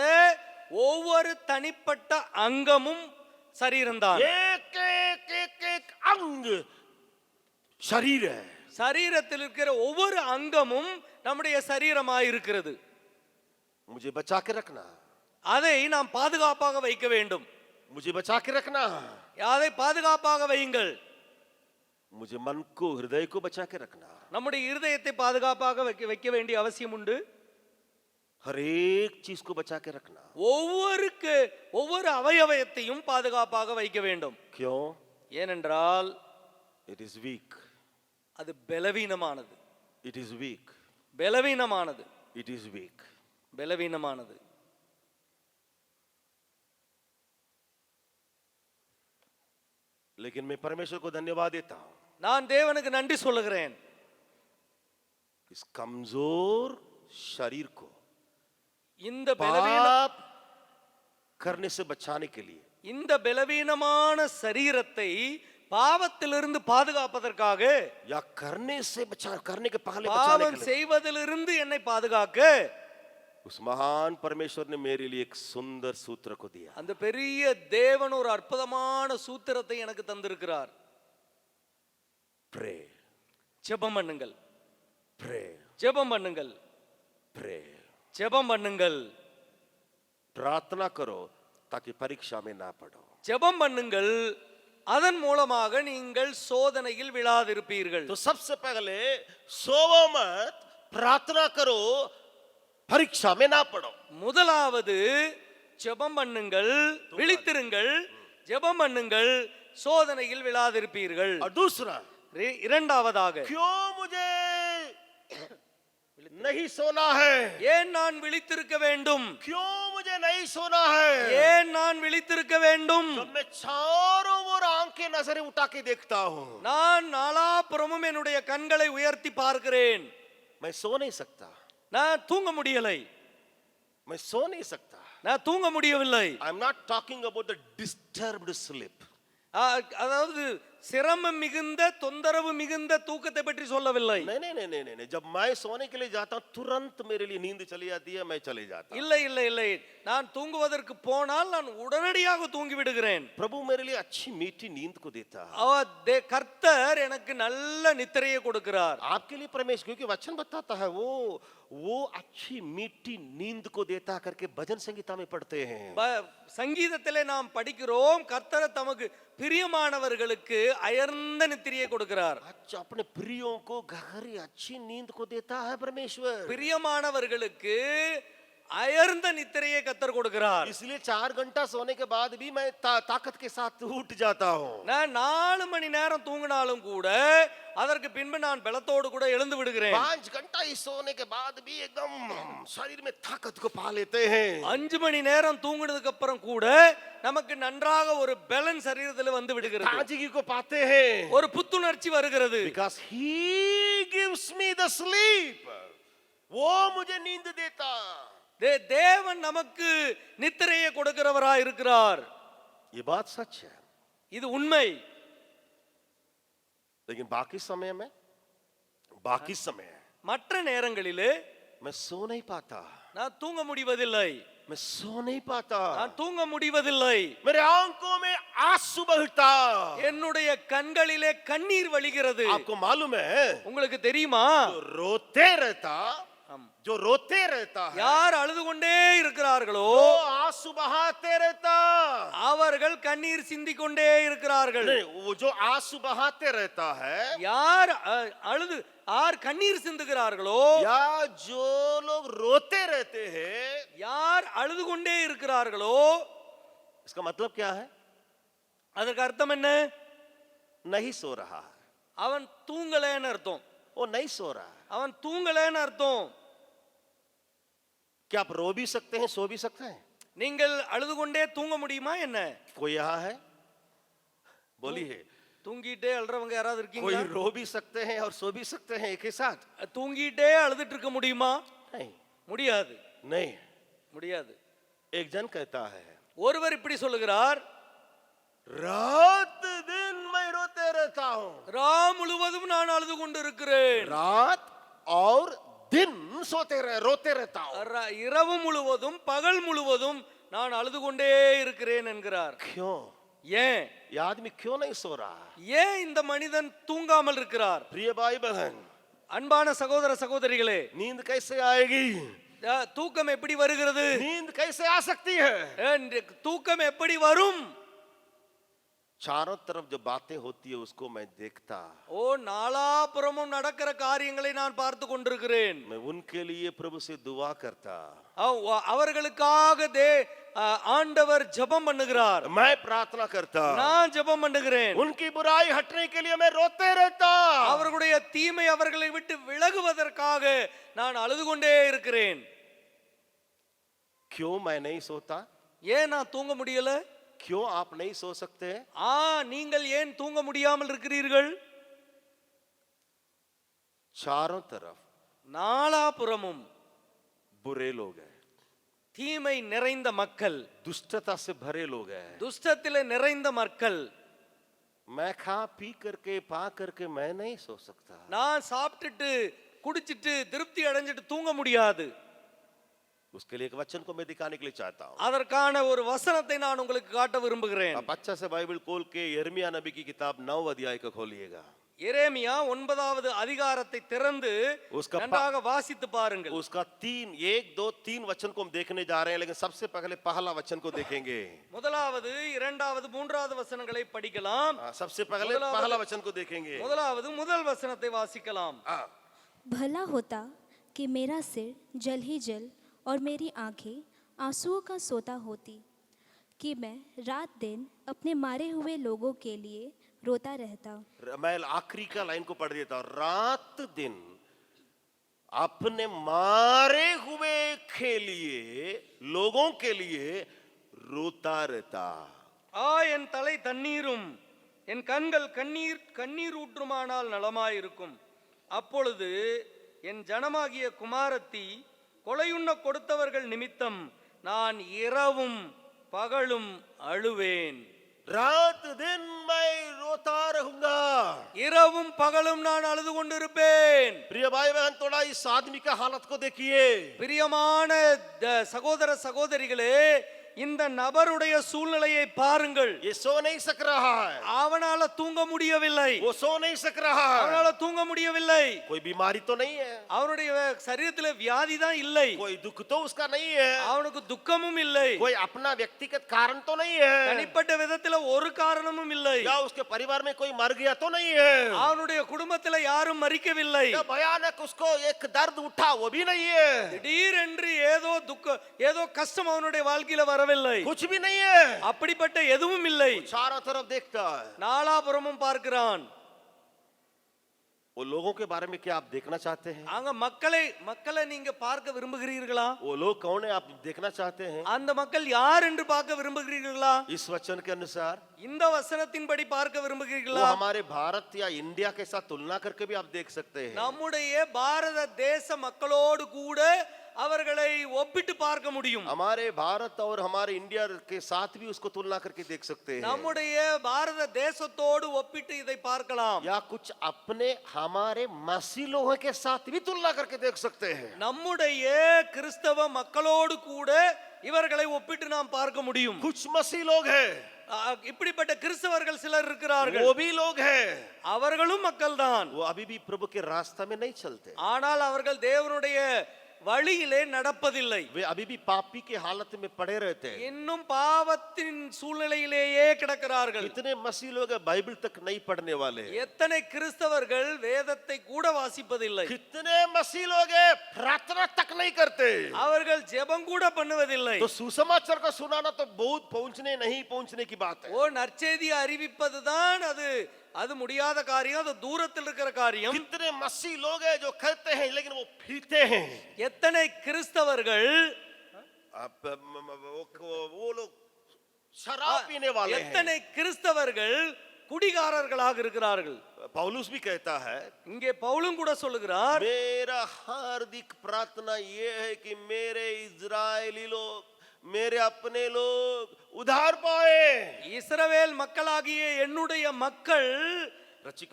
ஒவ்வொரு தனிப்பட்ட அங்கமும் சரீரம்தான். एक अंग शरीर है. சரீரத்தில் இருக்கிற ஒவ்வொரு அங்கமும் நம்முடைய சரீரமாய் இருக்கிறது. मुझे बचा के रखना, அதை நாம் பாதுகாப்பாக வைக்க வேண்டும். मुझे बचा के रखना, அதை பாதுகாப்பாக வையுங்கள். मुझे मन को हृदय को बचा के रखना. நம்முடைய இருதயத்தை பாதுகாப்பாக வைக்க வேண்டிய அவசியம் உண்டு. हर एक चीज को बचा के रखना. ஒவ்வொரு அவயவத்தையும் பாதுகாப்பாக வைக்க வேண்டும். क्यों? ஏனென்றால் इट इज वीक. அது பலவீனமானது. It is weak. பலவீனமானது. It is weak. பலவீனமானது. लेकिन मैं परमेश्वर को धन्यवाद देता हूं, நான் தேவனுக்கு நன்றி சொல்லுகிறேன். इस कमजोर शरीर को இந்த பலவீன पाप करने से बचाने के लिए இந்த பலவீனமான சரீரத்தை பாவத்திலிருந்து பாதுகாப்பதற்காக, या करने से करने के पहले बचाने பாவம் के लिए செய்வதிலிருந்து என்னை பாதுகாக்க उस महान परमेश्वर ने मेरे लिए एक सुंदर सूत्र को दिया. அந்த பெரிய தேவன் ஒரு அற்புதமான சூத்திரத்தை எனக்கு தந்திருக்கிறார். प्रे. ஜெபம் பண்ணுங்கள். प्रे. ஜெபம் பண்ணுங்கள். प्रे. ஜெபம் பண்ணுங்கள். प्रार्थना करो ताकि परीक्षा में ना पड़ो. ஜெபம் பண்ணுங்கள், அதன் மூலமாக நீங்கள் சோதனையில் விழாதிருப்பீர்கள். तो सबसे पहले सोवो मत, प्रार्थना करो, परीक्षा में ना पड़ो. முதலாவது ஜெபம் பண்ணுங்கள், விழித்திருங்கள், ஜெபம் பண்ணுங்கள், சோதனையில் விழாதிருப்பீர்கள். और दूसरा, இரண்டாவதாக, क्यों मुझे नहीं सोना है? ஏன் நான் விழித்திருக்க வேண்டும்? क्यों मुझे नहीं सोना है? ஏன் நான் விழித்திருக்க வேண்டும்? जब मैं चारों ओर आंखें नजरें उठा के देखता हूं, நான் நாலாபுறமும் என்னுடைய கண்களை உயர்த்தி பார்க்கிறேன். मैं सो नहीं सकता. நான் தூங்க முடியலை. मैं सो नहीं सकता. நான் தூங்க முடியவில்லை. I am not talking about the disturbed sleep. அதாவது சிரமம் மிகுந்த, தொந்தரவு மிகுந்த தூக்கத்தை பற்றி சொல்லவில்லை. नहीं नहीं नहीं नहीं नहीं, जब मैं सोने के लिए जाता हूं तुरंत मेरे लिए नींद चली जाती है, मैं चले जाता हूं. இல்லை இல்லை இல்லை, நான் தூங்குவதற்கு போனால் நான் உடனடியாக தூங்கி விடுகிறேன். प्रभु मेरे लिए अच्छी मीठी नींद को देता है. கர்த்தர் எனக்கு நல்ல நித்திரையை கொடுக்கிறார். आपके लिए परमेश्वर, क्योंकि वचन बताता है वो अच्छी मीठी नींद को देता करके भजन संगीता में पढ़ते हैं. சங்கீதத்திலே நாம் படிக்கிறோம், கர்த்தர் தமக்கு பிரியமானவர்களுக்கு அயர்ந்த நித்திரையை கொடுக்கிறார். अच्छा, अपने प्रियों को गहरी अच्छी नींद को देता है परमेश्वर. பிரியமானவர்களுக்கு அயர்ந்த நித்திரையை கர்த்தர் கொடுக்கிறார். इसलिए 4 घंटा सोने के बाद भी मैं ताकत के साथ उठ जाता हूँ. நான் 4 மணி நேரம் தூங்கினாலும் கூட அதற்கு பின்பு நான் பலத்தோடு கூட எழுந்து விடுகிறேன். 5 घंटा ही सोने के बाद भी एकदम शरीर में ताकत को पा लेते हैं. 5 மணி நேரம் தூங்கினதுக்கு அப்புறம் கூட நமக்கு நன்றாக ஒரு பேலன்ஸ் சரீரத்தில் வந்து விடுகிறது. ताजगी को पाते हैं. ஒரு புத்துணர்ச்சி வருகிறது. Because he gives me the sleep. वो मुझे नींद देता. தேவன் நமக்கு நித்திரையை கொடுக்கிறவராய் இருக்கிறார். ये बात सच है. இது உண்மை. लेकिन बाकी समय மற்ற நேரங்களிலே मैं सो नहीं पाता. நான் தூங்க முடிவதில்லை. मैं सो नहीं पाता. நான் தூங்க முடிவதில்லை. मेरे आंखों में आंसू बहता. என்னுடைய கண்களிலே கண்ணீர் வழிகிறது. आपको मालूम है, உங்களுக்கு தெரியுமா? जो रोते रहता है, யார் அழுது கொண்டே இருக்கிறார்களோ, आंसू बहाते रहता, அவர்கள் கண்ணீர் சிந்திக் கொண்டே இருக்கிறார்கள். वो जो आंसू बहाते रहता है, யார் கண்ணீர் சிந்துகிறார்களோ, या जो लोग रोते रहते हैं, யார் அழுது கொண்டே இருக்கிறார்களோ, इसका मतलब क्या है? அதற்கு அர்த்தம் என்ன? नहीं सो रहा है. அவன் தூங்கலைன்னு அர்த்தம். वो नहीं सो रहा है. அவன் தூங்கலைன்னு அர்த்தம். क्या आप रो भी सकते हैं, सो भी सकते हैं? நீங்கள் அழுது கொண்டே தூங்க முடியுமா என்ன? कोई यहाँ है? बोलिए. தூங்கிட்டே அழுறவங்க யாராவது कोई இருக்கீங்களா? रो भी सकते हैं और सो भी सकते हैं एक ही साथ? தூங்கிட்டே அழுதுட்டு இருக்க முடியுமா? नहीं, முடியாது, नहीं। முடியாது. एक जन कहता है, ஒருவர் இப்படி சொல்லுகிறார், रात दिन मैं रोते रहता हूं। ரா முழுவதும் நான் அழுது கொண்டு இருக்கிறேன். रात और दिन रोते रहता हूं। இரவு முழுவதும் பகல் முழுவதும் நான் அழுது கொண்டே இருக்கிறேன் என்கிறார். क्यों? ஏன்? ये आदमी क्यों नहीं सो रहा? ஏன் இந்த மனிதன் தூங்காமல் இருக்கிறார்? प्रिय भाई बहन, அன்பான சகோதர சகோதரிகளே, नींद कैसे आएगी? தூக்கம் எப்படி வருகிறது? नींद कैसे आ सकती है? தூக்கம் எப்படி வரும்? चारों तरफ जो बातें होती है उसको मैं देखता, ஓ, நாலாபுறமும் நடக்கிற காரியங்களை நான் பார்த்து கொண்டிருக்கிறேன். मैं उनके लिए प्रभु से दुआ करता, அவர்களுக்காக ஆண்டவர் ஜெபம் பண்ணுகிறார், मैं प्रार्थना करता, நான் ஜெபம் பண்ணுகிறேன். उनकी बुराई हटने के लिए मैं रोते रहता। அவர்களுடைய தீமை அவர்களை விட்டு விலகுவதற்காக நான் அழுது கொண்டே இருக்கிறேன். क्यों मैं नहीं सोता? ஏன் நான் தூங்க முடியல? क्यों आप नहीं सो सकते? நீங்கள் ஏன் தூங்க முடியாமல் இருக்கிறீர்கள்? चारों तरफ நாலாபுறமும் बुरे लोग हैं, தீமை நிறைந்த மக்கள், दुष्टता से भरे लोग हैं। துஷ்டத்திலே நிறைந்த மக்கள். मैं खा पी करके पा करके मैं नहीं सो सकता। நான் சாப்பிட்டுட்டு குடிச்சிட்டு திருப்தி அடைஞ்சிட்டு தூங்க முடியாது. उसके लिए एक वचन को मैं दिखाने के लिए चाहता हूँ। அதற்கான ஒரு வசனத்தை நான் உங்களுக்கு காட்ட விரும்புகிறேன். आप अच्छा से बाइबल खोल के यिर्मयाह नबी की किताब 9 अध्याय को खोलिएगा। எரேமியா 9வது அதிகாரத்தை திறந்து நன்றாக வாசித்து பாருங்கள். उसका 1 2 3 वचन को हम देखने जा रहे हैं, लेकिन सबसे पहले पहला वचन को देखेंगे। முதலாவது, இரண்டாவது, மூன்றாவது வசனங்களை படிக்கலாம். सबसे पहले पहला वचन को देखेंगे। முதலாவது முதல் வசனத்தை வாசிக்கலாம். भला होता कि मेरा सिर जल ही जल और मेरी आंखें आंसुओं का सोता होती, कि मैं रात दिन अपने मारे हुए लोगों के लिए रोता रहता। मैं आखिरी का लाइन को पढ़ देता हूं। रात दिन अपने मारे हुए के लिए, लोगों के लिए रोता रहता। என் தலை தண்ணீரும் என் கண்கள் கண்ணீர் ஊற்றுமானால் நலமாயிருக்கும். அப்பொழுது என் ஜனமாகிய குமாரத்தி கொலையுண்ண கொடுத்தவர்கள் நிமித்தம் நான் இரவும் பகலும் அழுவேன். रात दिन मैं रोता रहूंगा। இரவும் பகலும் நான் அழுது கொண்டிருப்பேன். प्रिय भाई बहन, थोड़ा इस आदमी का हालत को देखिए। பிரியமான சகோதர சகோதரிகளே, இந்த நபருடைய சூழ்நிலையை பாருங்கள். ये सो नहीं सक रहा है, அவனால தூங்க முடியவில்லை. वो सो नहीं सक रहा है। அவனால தூங்க முடியவில்லை. कोई बीमारी तो नहीं है, அவனுடைய சரீரத்தில் வியாதி தான் இல்லை. कोई दुख तो उसका नहीं है, அவனுக்கு துக்கமும் இல்லை. कोई अपना व्यक्तिगत कारण तो नहीं है, தனிப்பட்ட விதத்தில் ஒரு காரணமும் இல்லை. या उसके परिवार में कोई मर गया तो नहीं है, அவனுடைய குடும்பத்தில் யாரும் மரிக்கவில்லை. या भयानक उसको एक दर्द उठा वो भी नहीं है, திடீரென்று ஏதோ கஷ்டம் அவனுடைய வாழ்க்கையில வரவில்லை. कुछ भी नहीं है। அப்படிப்பட்ட எதுவும் இல்லை. चारों तरफ देखता है। நாலாபுறமும் பார்க்கிறான். वो लोगों के बारे में क्या आप देखना चाहते हैं? அங்க மக்களை நீங்க பார்க்க விரும்புகிறீர்களா? वो लोग कौन है आप देखना चाहते हैं? அந்த மக்கள் யார் என்று பார்க்க விரும்புகிறீர்களா? इस वचन के अनुसार இந்த வசனத்தின்படி பார்க்க वो விரும்புகிறீர்களா? हमारे भारत या इंडिया के साथ तुलना करके भी आप देख सकते हैं। நம்முடைய பாரத தேச மக்களோடு கூட அவர்களை ஒப்பிட்டு பார்க்க முடியும். हमारे भारत और हमारे इंडिया के साथ भी उसको तुलना करके देख सकते हैं, நம்முடைய பாரத தேசத்தோடு ஒப்பிட்டு இதை பார்க்கலாம். या कुछ अपने हमारे मसीह लोगों के साथ भी तुलना करके देख सकते हैं। நம்முடைய கிறிஸ்தவ மக்களோடு கூட இவர்களை ஒப்பிட்டு நாம் பார்க்க முடியும். कुछ मसीह लोग हैं, இப்படிப்பட்ட கிறிஸ்தவர்கள் சிலர் இருக்கிறார்கள். वो भी लोग हैं, அவர்களும் மக்கள்தான். वो अभी भी प्रभु के रास्ते में नहीं चलते, ஆனால் அவர்கள் தேவனுடைய வழியிலே நடப்பதில்லை. वे अभी भी पापी के हालत में पड़े रहते हैं। இன்னும் பாவத்தின் சூழ்நிலையிலேயே கிடக்கிறார்கள். कितने मसीह लोग बाइबल तक नहीं पढ़ने वाले, எத்தனை கிறிஸ்தவர்கள் வேதத்தை கூட வாசிப்பதில்லை. कितने मसीह लोग प्रार्थना तक नहीं करते, அவர்கள் ஜெபம் கூட பண்ணுவதில்லை. तो सुसमाचार को सुनाना तो बहुत नहीं पहुंचने की बात है। ஓ, நற்செய்தி அறிவிப்பதுதான் அது முடியாத காரியம், அது தூரத்தில் இருக்கிற காரியம். कितने मसीह लोग हैं जो कहते हैं लेकिन वो पीते हैं। எத்தனை கிறிஸ்தவர்கள் वो लोग शराब पीने वाले हैं। எத்தனை கிறிஸ்தவர்கள் குடிகாரர்களாக இருக்கிறார்கள். पौलुस भी कहता है, இங்கே பவுலும் கூட சொல்லுகிறார், मेरा हार्दिक प्रार्थना ये है कि मेरे इजरायली लोग, मेरे अपने लोग उधार पाए, இஸ்ரவேல் மக்களாகிய என்னுடைய மக்கள்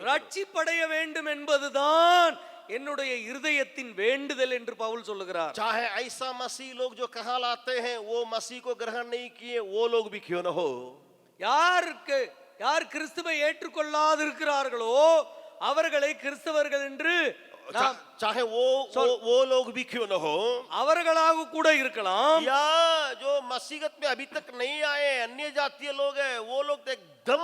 ரட்சிப்படைய வேண்டும் என்பதுதான் என்னுடைய இருதயத்தின் வேண்டுதல் என்று பவுல் சொல்லுகிறார். चाहे ऐसा मसीह लोग जो कहलाते हैं वो मसीह को ग्रहण नहीं किए, वो लोग भी क्यों न हो, யார் கிறிஸ்துவை ஏற்றுக்கொள்ளாது இருக்கிறார்களோ அவர்களை கிறிஸ்தவர்கள் என்று चाहे वो लोग भी क्यों न हो, அவர்களாக கூட இருக்கலாம். या जो मसीहत में अभी तक नहीं आए अन्य जातीय लोग हैं, वो लोग तो एकदम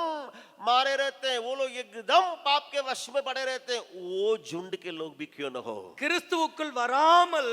मारे रहते हैं, वो लोग एकदम पाप के वश में पड़े रहते हैं, वो झुंड के लोग भी क्यों न हो, கிறிஸ்துவுக்குள் வராமல்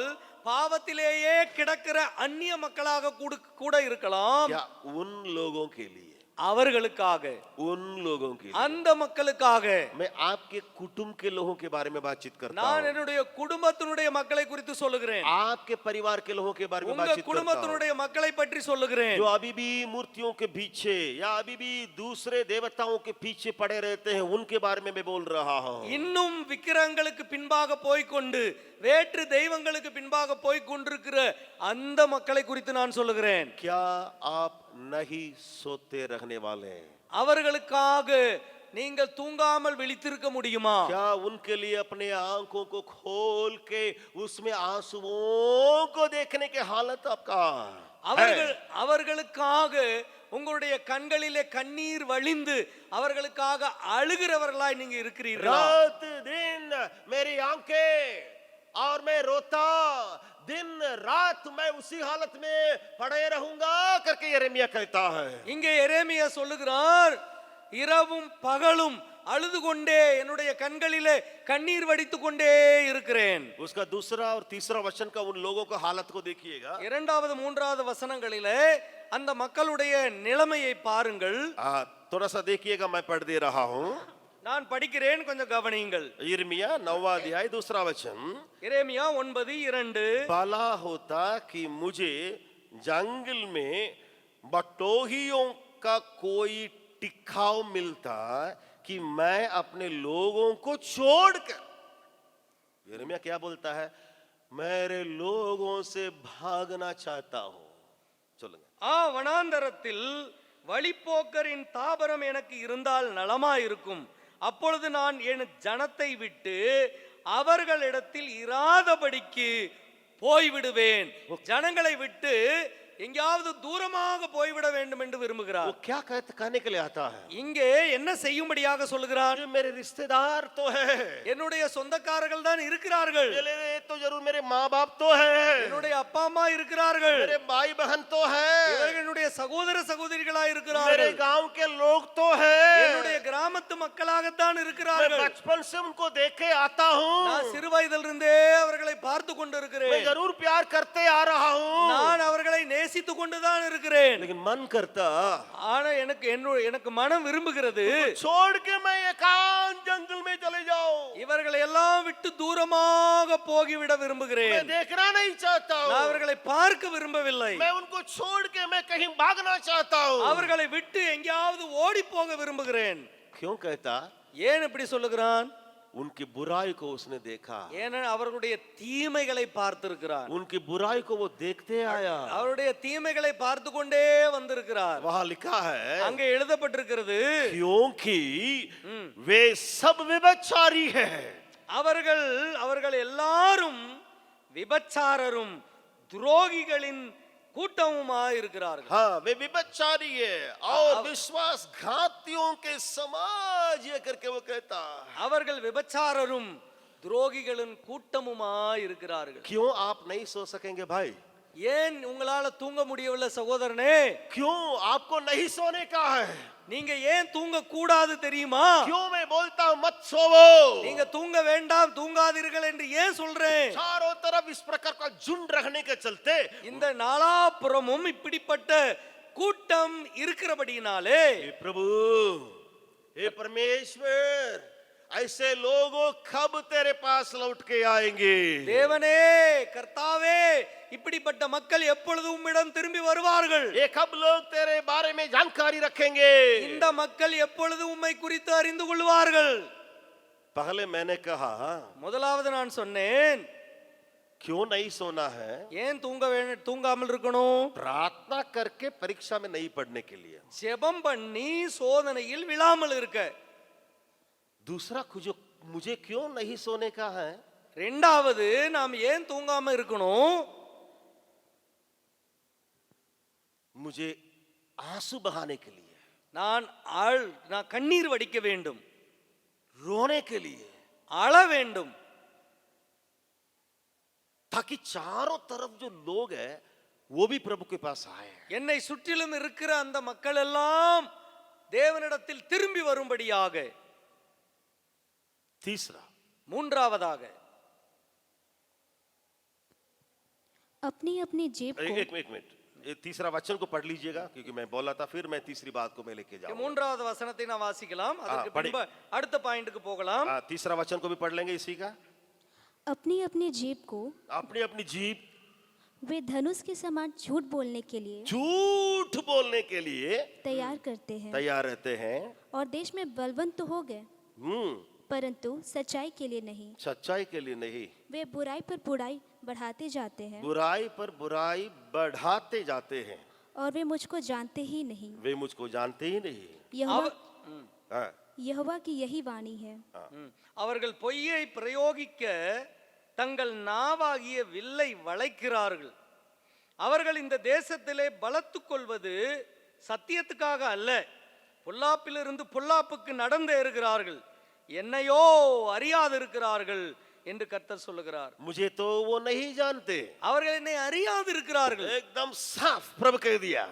பாவத்திலேயே கிடக்கிற அந்நிய மக்களாக கூட இருக்கலாம். क्या उन लोगों के लिए, அவர்களுக்காக, उन लोगों के लिए அந்த மக்களுக்காக मैं आपके कुटुंब के लोगों के बारे में बातचीत करता நான் हूं, என்னுடைய குடும்பத்தினுடைய மக்களை குறித்து சொல்லுகிறேன். आपके परिवार के लोगों के बारे में உங்க बातचीत करता हूं, குடும்பத்தினுடைய மக்களை பற்றி சொல்லுகிறேன். जो अभी भी मूर्तियों के पीछे या अभी भी दूसरे देवताओं के पीछे पड़े रहते हैं, उनके बारे में मैं बोल रहा हूं. இன்னும் விக்கிரங்களுக்கு பின்பாக போய்க்கொண்டு வேற்று தெய்வங்களுக்கு பின்பாக போய் கொண்டிருக்கிற அந்த மக்களை குறித்து நான் சொல்லுகிறேன். क्या आप नहीं सोते रहने वाले, அவர்களுக்காக நீங்கள் தூங்காமல் விழித்திருக்க முடியுமா? क्या उनके लिए अपने आंखों को खोल के उसमें आंसुओं को देखने की हालत आपका அவர்களுக்காக உங்களுடைய கண்களிலே கண்ணீர் வழிந்து அவர்களுக்காக அழுகிறவர்களாய் நீங்க இருக்கிறீர்களா? रात दिन मेरी आंखें और मैं रोता, दिन रात मैं उसी हालत में पड़े रहूंगा करके यिर्मयाह कहता है. இங்கே எரேமியா சொல்லுகிறார், இரவும் பகலும் அழுது கொண்டே என்னுடைய கண்களிலே கண்ணீர் வடித்துக் கொண்டே இருக்கிறேன். उसका दूसरा और तीसरा वचन का उन लोगों का हालत को देखिएगा. இரண்டாவது மூன்றாவது வசனங்களிலே அந்த மக்களுடைய நிலைமையை பாருங்கள். थोड़ा सा देखिएगा, मैं पढ़ दे रहा हूं. நான் படிக்கிறேன், கொஞ்சம் கவனியுங்கள். यिर्मयाह 9वां अध्याय दूसरा वचन, எரேமியா 9:2 भला होता कि मुझे जंगल में बटोहियों का कोई टिकाव मिलता कि मैं अपने लोगों को छोड़कर, यिर्मयाह क्या बोलता है, मेरे लोगों से भागना चाहता हूं. சொல்லுங்க. வனாந்தரத்தில் வழிப்போக்கரின் தாபரம் எனக்கு இருந்தால் நலமாயிருக்கும், அப்பொழுது நான் என் ஜனத்தை விட்டு அவர்களிடத்தில் இராதபடிக்கு போய்விடுவேன். ஜனங்களை விட்டு எங்கேயாவது தூரமாக போய்விட வேண்டும் என்று விரும்புகிறார். वो क्या कहने के लिए आता है, இங்கே என்ன செய்யும்படியாக சொல்லுகிறார்? मेरे रिश्तेदार तो है, என்னுடைய சொந்தக்காரர்கள் தான் இருக்கிறார்கள், तो जरूर मेरे माँ बाप तो है, என்னுடைய அப்பா அம்மா இருக்கிறார்கள், मेरे भाई बहन तो है, என்னுடைய சகோதர சகோதரிகளா मेरे இருக்கிறார்கள், गांव के लोग तो है, என்னுடைய கிராமத்து மக்களாகத்தான் मैं இருக்கிறார்கள். बचपन से उनको देखे आता हूँ, நான் சிறு வயதிலிருந்தே அவர்களை பார்த்து मैं கொண்டிருக்கிறேன், जरूर प्यार करते आ रहा हूँ, நான் அவர்களை நேசித்துக் கொண்டுதான் இருக்கிறேன். लेकिन मन करता ஆனா எனக்கு மனம் விரும்புகிறது, छोड़ के मैं एकांत जंगल में चले जाऊं, இவர்களை எல்லாம் விட்டு தூரமாக போகிவிட விரும்புகிறேன். मैं देखना नहीं चाहता நான் हूँ, அவர்களை பார்க்க விரும்பவில்லை, मैं उनको छोड़ के मैं कहीं भागना चाहता हूँ. அவர்களை விட்டு எங்கேயாவது ஓடி போக விரும்புகிறேன். क्यों कहता, ஏன் இப்படி சொல்லுகிறான்? उनकी बुराई को उसने देखा, ஏன்னா அவர்களுடைய தீமைகளை பார்த்திருக்கிறார், उनकी बुराई को वो देखते आया. அவருடைய தீமைகளை பார்த்து கொண்டே வந்திருக்கிறார். वहां लिखा है, அங்கே எழுதப்பட்டிருக்கிறது, क्योंकि वे सब व्यभिचारी है. அவர்கள் எல்லாரும் விபச்சாரரும் துரோகிகளின் கூட்டமுமாய் இருக்கிறார்கள். हाँ, वे व्यभिचारी है और विश्वासघातियों के समाज, ये करके वो कहता. அவர்கள் விபச்சாரரும் துரோகிகளின் கூட்டமுமாய் இருக்கிறார்கள். क्यों आप नहीं सो सकेंगे भाई, ஏன் உங்களால தூங்க முடியவில்லை சகோதரனே? क्यों आपको नहीं सोने का है, நீங்க ஏன் தூங்க கூடாது தெரியுமா? क्यों मैं बोलता हूं मत सोवो, நீங்க தூங்க வேண்டாம், தூங்காதீர்கள் என்று ஏன் சொல்றேன்? चारों तरफ इस प्रकार का झुंड रखने के चलते இந்த நாலாபுறமும் இப்படிப்பட்ட கூட்டம் இருக்கிறபடியினாலே, हे प्रभु, हे परमेश्वर, ऐसे लोगों कब तेरे पास लौट के आएंगे? தேவனே கர்த்தாவே இப்படிப்பட்ட மக்கள் எப்பொழுது உம்மிடம் திரும்பி வருவார்கள்? ये कब लोग तेरे बारे में जानकारी रखेंगे? இந்த மக்கள் எப்பொழுது உம்மை குறித்து அறிந்து கொள்வார்கள்? पहले मैंने कहा முதலாவது நான் சொன்னேன், क्यों नहीं सोना है? ஏன் தூங்காமல் இருக்கணும்? प्रार्थना करके परीक्षा में नहीं पढ़ने के लिए। ஜெபம் பண்ணி சோதனையில் விழாமல் இருக்க. दूसरा मुझे क्यों नहीं सोने का है? ரெண்டாவது நாம் ஏன் தூங்காம இருக்கணும்? मुझे आंसू बहाने के लिए, நான் கண்ணீர் வடிக்க வேண்டும், रोने के लिए, அழ வேண்டும், ताकि चारों तरफ जो लोग हैं वो भी प्रभु के पास आए। என்னை சுற்றிலும் இருக்கிற அந்த மக்கள் எல்லாம் தேவனிடத்தில் திரும்பி வரும்படியாக. तीसरा, மூன்றாவதாக अपनी अपनी जेब को एक मिनट, ये तीसरा वचन को पढ़ लीजिएगा क्योंकि मैं बोला था, फिर मैं तीसरी बात को मैं लेके जाऊंगा। மூன்றாவது வசனத்தை நான் வாசிக்கலாம், அதற்கு படி. பின்பு அடுத்த பாயிண்ட்க்கு போகலாம். तीसरा वचन को भी पढ़ लेंगे इसी का। अपनी अपनी जेब को अपनी अपनी जीभ वे धनुष के समान झूठ बोलने के लिए झूठ बोलने के लिए तैयार करते हैं तैयार रहते हैं। और देश में बलवंत तो हो गए, परंतु सच्चाई के लिए नहीं। सच्चाई के लिए नहीं, वे बुराई पर बुराई बढ़ाते जाते हैं बुराई पर बुराई बढ़ाते जाते हैं। और वे मुझको जानते ही नहीं। वे मुझको जानते ही नहीं। हाँ, यहोवा की यही वाणी है। அவர்கள் பொய்யை பிரயோகிக்க தங்கள் நாவாகிய வில்லை வளைக்கிறார்கள். அவர்கள் இந்த தேசத்திலே பலத்துக் கொள்வது சத்தியத்துக்காக அல்ல, பொல்லாப்பிலிருந்து பொல்லாப்புக்கு நடந்தேறுகிறார்கள், என்னையோ அறியாதிருக்கிறார்கள் என்று கர்த்தர் சொல்லுகிறார். मुझे तो वो नहीं जानते, அவர்கள் என்னை அறியாதிருக்கிறார்கள். एकदम साफ प्रभु कह दिया।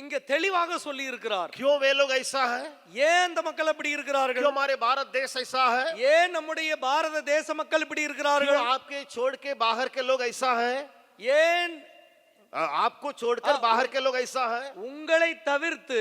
இங்க தெளிவாக சொல்லி இருக்கிறார். क्यों वे लोग ऐसा है? ஏன் இந்த மக்கள் அப்படி இருக்கிறார்கள்? क्यों हमारे भारत देश ऐसा है? ஏன் நம்முடைய பாரத தேச மக்கள் இப்படி இருக்கிறார்கள்? क्यों आपके छोड़ के बाहर के लोग ऐसा है? ஏன் आपको छोड़कर बाहर के लोग ऐसा है? உங்களை தவிர்த்து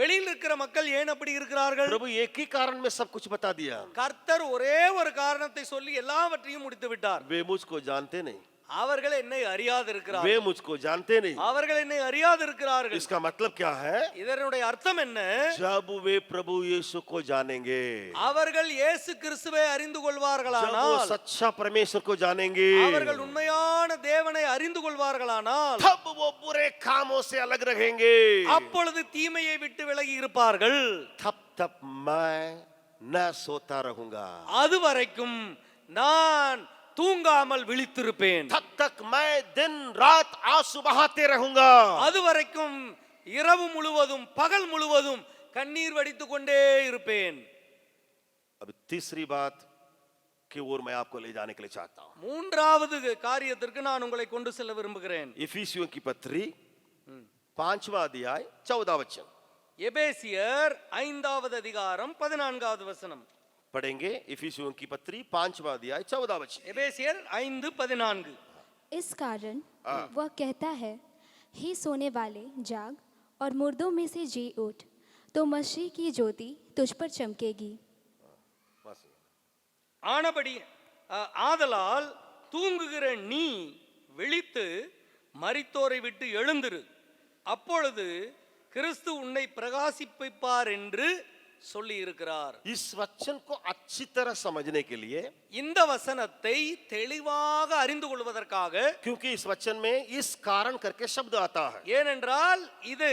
வெளியில் இருக்கிற மக்கள் ஏன் அப்படி இருக்கிறார்கள்? प्रभु एक ही कारण में सब कुछ बता दिया। கர்த்தர் ஒரே ஒரு காரணத்தை சொல்லி எல்லாவற்றையும் முடித்து விட்டார். वे मुझको जानते नहीं, அவர்கள் என்னை அறியாதிருக்கிறார்கள். वे मुझको जानते नहीं। அவர்கள் என்னை அறியாதிருக்கிறார்கள். इसका मतलब क्या है? இதனுடைய அர்த்தம் என்ன? जब वे प्रभु यीशु को जानेंगे, அவர்கள் இயேசு கிறிஸ்துவை அறிந்து जब वो கொள்வார்களானால், सच्चा परमेश्वर को जानेंगे, அவர்கள் உண்மையான தேவனை அறிந்து கொள்வார்களானால், तब वो बुरे कामों से अलग रहेंगे। அப்பொழுது தீமையை விட்டு விலகி இருப்பார்கள். तब मैं न सोता रहूंगा, அதுவரைக்கும் நான் தூங்காமல் விழித்திருப்பேன். तब तक मैं दिन रात आंसू बहाते रहूंगा, அதுவரைக்கும் இரவு முழுவதும் பகல் முழுவதும் கண்ணீர் வடித்துக் கொண்டே இருப்பேன். अब तीसरी बात की ओर मैं आपको ले जाने के लिए चाहता हूं। மூன்றாவது காரியத்திற்கு நான் உங்களை கொண்டு செல்ல விரும்புகிறேன். इफिसियों की पत्री 5वां अध्याय 14वां वचन எபேசியர் 5வது அதிகாரம் 14வது வசனம் पढ़ेंगे। इफिसियों की पत्री 5वां अध्याय 14वां वचन। எபேசியர் 5:14 इस कारण वह कहता है, हे सोने वाले जाग और मुर्दों में से जी उठ, तो मसीह की ज्योति तुझ पर चमकेगी। ஆனபடி ஆதலால் தூங்குகிற நீ விழித்து மரித்தோரை விட்டு எழுந்திரு, அப்பொழுது கிறிஸ்து உன்னை பிரகாசிப்பிப்பார் என்று சொல்லி இருக்கிறார். इस वचन को अच्छी तरह समझने के लिए, இந்த வசனத்தை தெளிவாக அறிந்து கொள்வதற்காக, क्योंकि इस वचन में इस कारण करके शब्द आता है, ஏனென்றால் இது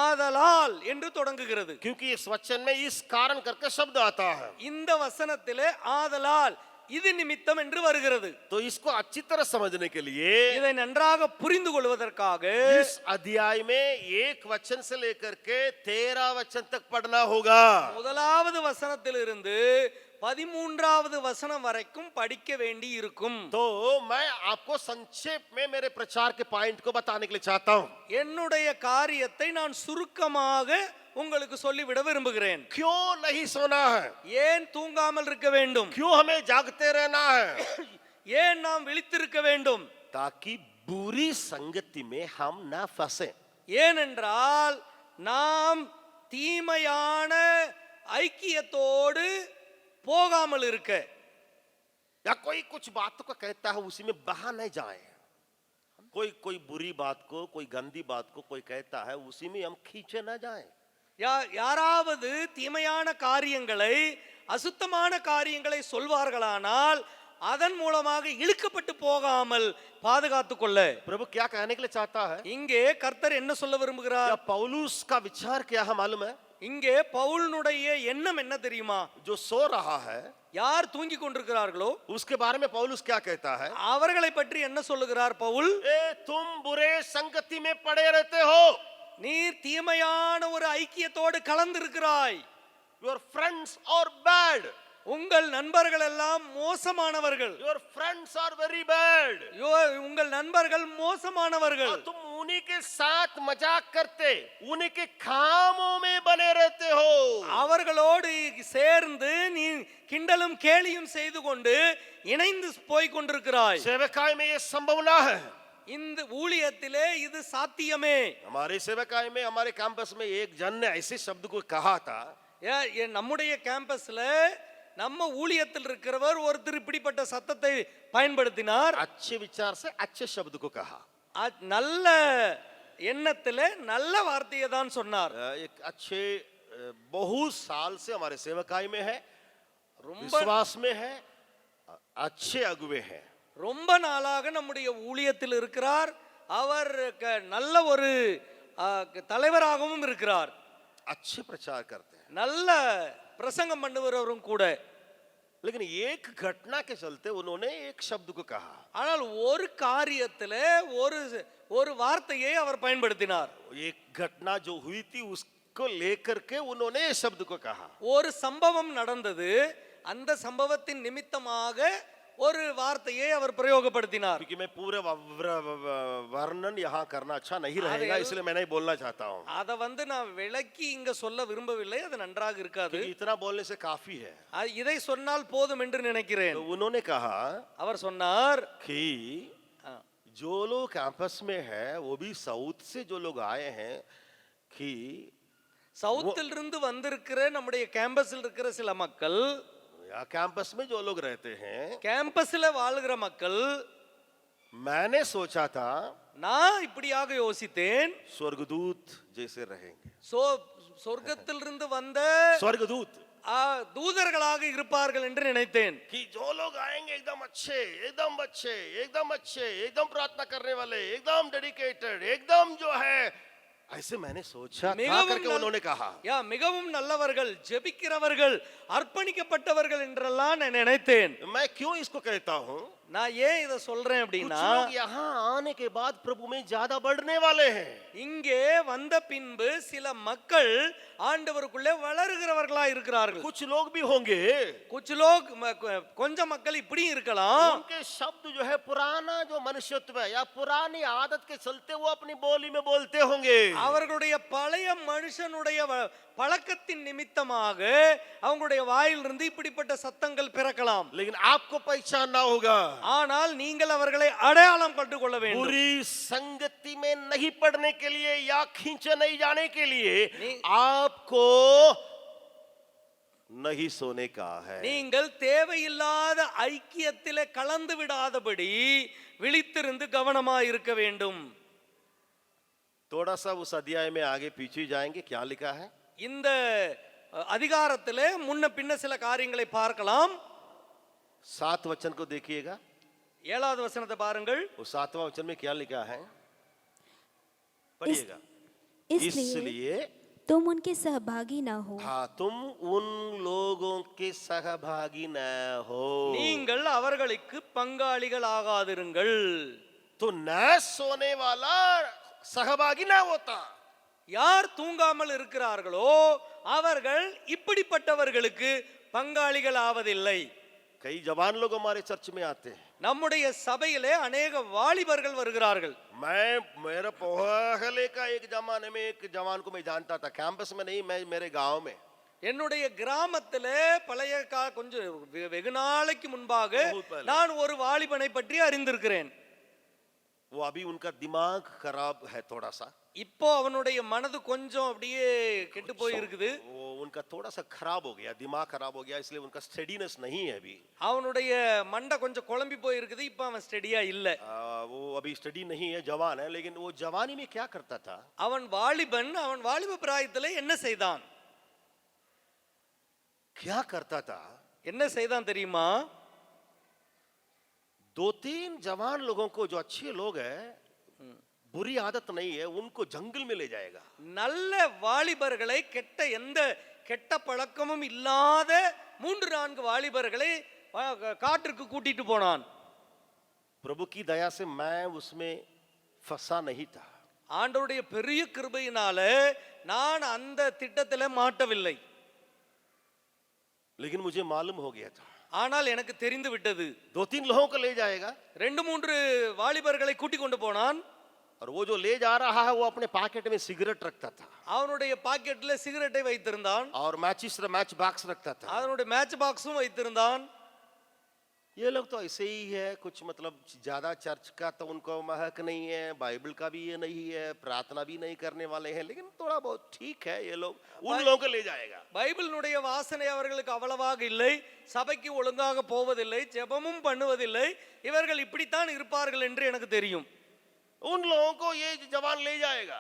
ஆதலால் என்று தொடங்குகிறது. क्योंकि इस वचन में इस कारण करके शब्द आता है, இந்த வசனத்திலே ஆதலால் இது நிமித்தம் என்று வருகிறது. तो इसको अच्छी तरह समझने के लिए இதை நன்றாக புரிந்து கொள்வதற்காக इस अध्याय में एक वचन से लेकर के 13 वचन तक पढ़ना होगा। முதலாவது வசனத்திலிருந்து 13வது வசனம் வரைக்கும் படிக்க வேண்டி இருக்கும். तो मैं आपको संक्षेप में मेरे प्रचार के पॉइंट को बताने के लिए चाहता हूं। என்னுடைய காரியத்தை நான் சுருக்கமாக உங்களுக்கு சொல்லிவிட விரும்புகிறேன். क्यों नहीं सोना है? ஏன் தூங்காமல் இருக்க வேண்டும்? क्यों हमें जागते रहना है? ஏன் நாம் விழித்திருக்க வேண்டும்? ताकि बुरी संगति में हम न फंसे। ஏனென்றால் நாம் தீமையான ஐக்கியத்தோடு போகாமல் இருக்க, या कोई कुछ बातों को कहता है उसी में बहा नहीं जाए, कोई कोई बुरी बात को, कोई गंदी बात को कोई कहता है उसी में हम खींचे ना जाए। யாராவது தீமையான காரியங்களை, அசுத்தமான காரியங்களை சொல்வார்களானால் அதன் மூலமாக இழுக்கப்பட்டு போகாமல் பாதுகாத்துக் கொள்ள प्रभु क्या कहने के लिए चाहता है? இங்கே கர்த்தர் என்ன சொல்ல விரும்புகிறார்? या पौलुस का विचार क्या है मालूम है? இங்கே பவுலினுடைய எண்ணம் என்ன தெரியுமா? जो सो रहा है யார் தூங்கி கொண்டிருக்கிறார்களோ उसके बारे में पौलुस क्या कहता है? அவர்களை பற்றி என்ன சொல்லுகிறார் பவுல்? ए तुम बुरे संगति में पड़े रहते हो, நீர் தீமையான ஒரு ஐக்கியத்தோடு கலந்திருக்கிறாய். your friends are bad, உங்கள் நண்பர்கள் எல்லாம் மோசமானவர்கள். your friends are very bad, உங்கள் நண்பர்கள் மோசமானவர்கள். और तुम उन्हीं के साथ मजाक करते, उन्हीं के कामों में बने रहते हो। அவர்களோடு சேர்ந்து நீ கிண்டலும் கேலியும் செய்து கொண்டு இணைந்து போய் கொண்டிருக்கிறாய். सेवकाई में ये संभावना है, இந்த ஊழியத்திலே இது சாத்தியமே. हमारे सेवकाई में, हमारे कैंपस में एक जन ने ऐसे शब्द को कहा था, நம்முடைய கேம்பஸ்ல நம்ம ஊழியத்தில் இருக்கிறவர் ஒருத்தர் இப்படிப்பட்ட சத்தத்தை பயன்படுத்தினார். अच्छे विचार से अच्छे शब्द को कहा, நல்ல எண்ணத்திலே நல்ல வார்த்தையை தான் சொன்னார். एक अच्छे बहुत साल से हमारे सेवकाई में है, ரொம்ப विश्वास में है, अच्छे अगुवे हैं। ரொம்ப நாளாக நம்முடைய ஊழியத்தில் இருக்கிறார். அவர் நல்ல ஒரு தலைவராகவும் இருக்கிறார். अच्छे प्रचार करते हैं, நல்ல பிரசங்கம் பண்ணுகிறவரும் கூட. लेकिन एक घटना के चलते उन्होंने एक शब्द को कहा, ஆனால் ஒரு காரியத்திலே ஒரு வார்த்தையை அவர் பயன்படுத்தினார். एक घटना जो हुई थी उसको लेकर के उन्होंने इस शब्द को कहा। ஒரு சம்பவம் நடந்தது, அந்த சம்பவத்தின் நிமித்தமாக ஒரு வார்த்தையை அவர் பிரயோகப்படுத்தினார். क्योंकि मैं पूरे वर्णन यहाँ करना अच्छा नहीं रहेगा, इसलिए मैं नहीं बोलना चाहता हूँ, அதை நான் விளக்கி இங்க சொல்ல விரும்பவில்லை, அது நன்றாக இருக்காது. क्योंकि इतना बोलने से काफी है। இதை சொன்னால் போதும் என்று நினைக்கிறேன். तो उन्होंने कहा அவர் சொன்னார், कि जो लोग कैंपस में है, वो भी साउथ से जो लोग आए हैं, कि சவுத்தில் இருந்து வந்திருக்கிற நம்முடைய கேம்பஸில் இருக்கிற சில மக்கள், या कैंपस में जो लोग रहते हैं, கேம்பஸ்ல வாழ்கிற மக்கள், मैंने सोचा था நான் இப்படியாக யோசித்தேன், स्वर्गदूत जैसे रहेंगे, சொர்க்கத்திலிருந்து வந்த स्वर्गदूत, தூதர்களாக இருப்பார்கள் என்று நினைத்தேன். कि जो लोग आएंगे एकदम अच्छे, एकदम अच्छे, एकदम अच्छे, एकदम प्रार्थना करने वाले, एकदम डेडिकेटेड, एकदम जो है, ऐसे मैंने सोचा था करके उन्होंने कहा। மிகவும் நல்லவர்கள், ஜெபிக்கிறவர்கள், அர்ப்பணிக்கப்பட்டவர்கள் என்றெல்லாம் நான் நினைத்தேன். मैं क्यों इसको कहता हूँ? நான் ஏன் இதை சொல்றேன் அப்படின்னா, कुछ लोग यहाँ आने के बाद प्रभु में ज्यादा बढ़ने वाले हैं, இங்கே வந்த பின்பு சில மக்கள் ஆண்டவருக்குள்ளே வளருகிறவர்களா இருக்கிறார்கள். कुछ लोग भी होंगे, कुछ लोग கொஞ்சம் மக்கள் இப்படி இருக்கலாம், उनके शब्द जो है पुराना जो मनुष्यत्व है या पुरानी आदत के चलते वो अपनी बोली में बोलते होंगे, அவர்களுடைய பழைய மனுஷனுடைய பழக்கத்தின் நிமித்தமாக அவங்களுடைய வாயிலிருந்து இப்படிப்பட்ட சத்தங்கள் பிறக்கலாம். लेकिन आपको पहचानना होगा, ஆனால் நீங்கள் அவர்களை அடையாளம் கண்டு கொள்ள வேண்டும். बुरी संगति में नहीं पड़ने के लिए या खींचे नहीं जाने के लिए आपको नहीं सोने का है। நீங்கள் தேவையில்லாத ஐக்கியத்திலே கலந்து விடாதபடி விழித்திருந்து கவனமாக இருக்க வேண்டும். थोड़ा सा उस अध्याय में आगे पीछे जाएंगे, क्या लिखा है? இந்த அதிகாரத்திலே முன்ன பின்ன சில காரியங்களை பார்க்கலாம். 7 वचन को देखिएगा, 7வது வசனத்தை பாருங்கள். उस 7वां वचन में क्या लिखा है, पढ़िएगा। इसलिए तुम उनके सहभागी ना हो। हाँ, तुम उन लोगों के सहभागी न हो, நீங்கள் அவர்களுக்கு பங்காளிகள் ஆகாதிருங்கள். तो न सोने वाला सहभागी ना होता, யார் தூங்காமல் இருக்கிறார்களோ அவர்கள் இப்படிப்பட்டவர்களுக்கு பங்காளிகள் ஆவதில்லை. कई जवान लोग हमारे चर्च में आते हैं, நம்முடைய சபையிலே अनेक வாலிபர்கள் வருகிறார்கள். मेरे पहले का एक जमाने में एक जवान को मैं जानता था, कैंपस में नहीं, मैं मेरे गांव में, என்னுடைய கிராமத்திலே பழைய கொஞ்சம் வெகு நாளைக்கு முன்பாக நான் ஒரு வாலிபனை பற்றி அறிந்திருக்கிறேன். वो अभी उनका दिमाग खराब है थोड़ा सा, இப்போ அவனுடைய மனது கொஞ்சம் அப்படியே கெட்டு போய் இருக்குது. वो उनका थोड़ा सा खराब हो गया, दिमाग खराब हो गया, इसलिए उनका स्टेडीनेस नहीं है अभी। அவனுடைய மண்டை கொஞ்சம் குழம்பி போய் இருக்குது. இப்போ அவன் ஸ்டெடியா இல்ல. वो अभी स्टडी नहीं है, जवान है, लेकिन वो जवानी में क्या करता था? அவன் வாலிபன். அவன் வாலிப பிராயத்துல என்ன செய்தான்? क्या करता था? என்ன செய்தான் தெரியுமா? दो तीन जवान लोगों को, जो अच्छे लोग हैं, बुरी आदत नहीं है, उनको जंगल में ले जाएगा। நல்ல வாலிபர்களை, எந்த கெட்ட பழக்கமும் இல்லாத 3-4 வாலிபர்களை காட்டிற்கு கூட்டிட்டு போனான். प्रभु की दया से मैं उसमें फंसा नहीं था। ஆண்டவருடைய பெரிய கிருபையினால நான் அந்த திட்டத்திலே மாட்டவில்லை. लेकिन मुझे मालूम हो गया था, ஆனால் எனக்கு தெரிந்து விட்டது. 2-3 लोगों को ले जाएगा, 2-3 வாலிபர்களை கூட்டிக் கொண்டு போனான். और वो जो ले जा रहा है वो अपने पॉकेट में सिगरेट रखता था, அவனுடைய பாக்கெட்ல சிகரெட்டை வைத்திருந்தான். और मैच बॉक्स रखता था। அவனுடைய மேட்ச் பாக்ஸும் வைத்திருந்தான். ये लोग तो ऐसे ही है, कुछ मतलब ज्यादा चर्च का तो उनको महक नहीं है, बाइबल का भी ये नहीं है, प्रार्थना भी नहीं करने वाले हैं, लेकिन थोड़ा बहुत ठीक है ये लोग, उन लोगों को ले जाएगा। பைபிளினுடைய வாசனை அவர்களுக்கு அவ்வளவாக இல்லை. சபைக்கு ஒழுங்காக போவதில்லை, ஜெபமும் பண்ணுவதில்லை. இவர்கள் இப்படித்தான் இருப்பார்கள் என்று எனக்கு தெரியும். उन लोगों को ये जवान ले जाएगा।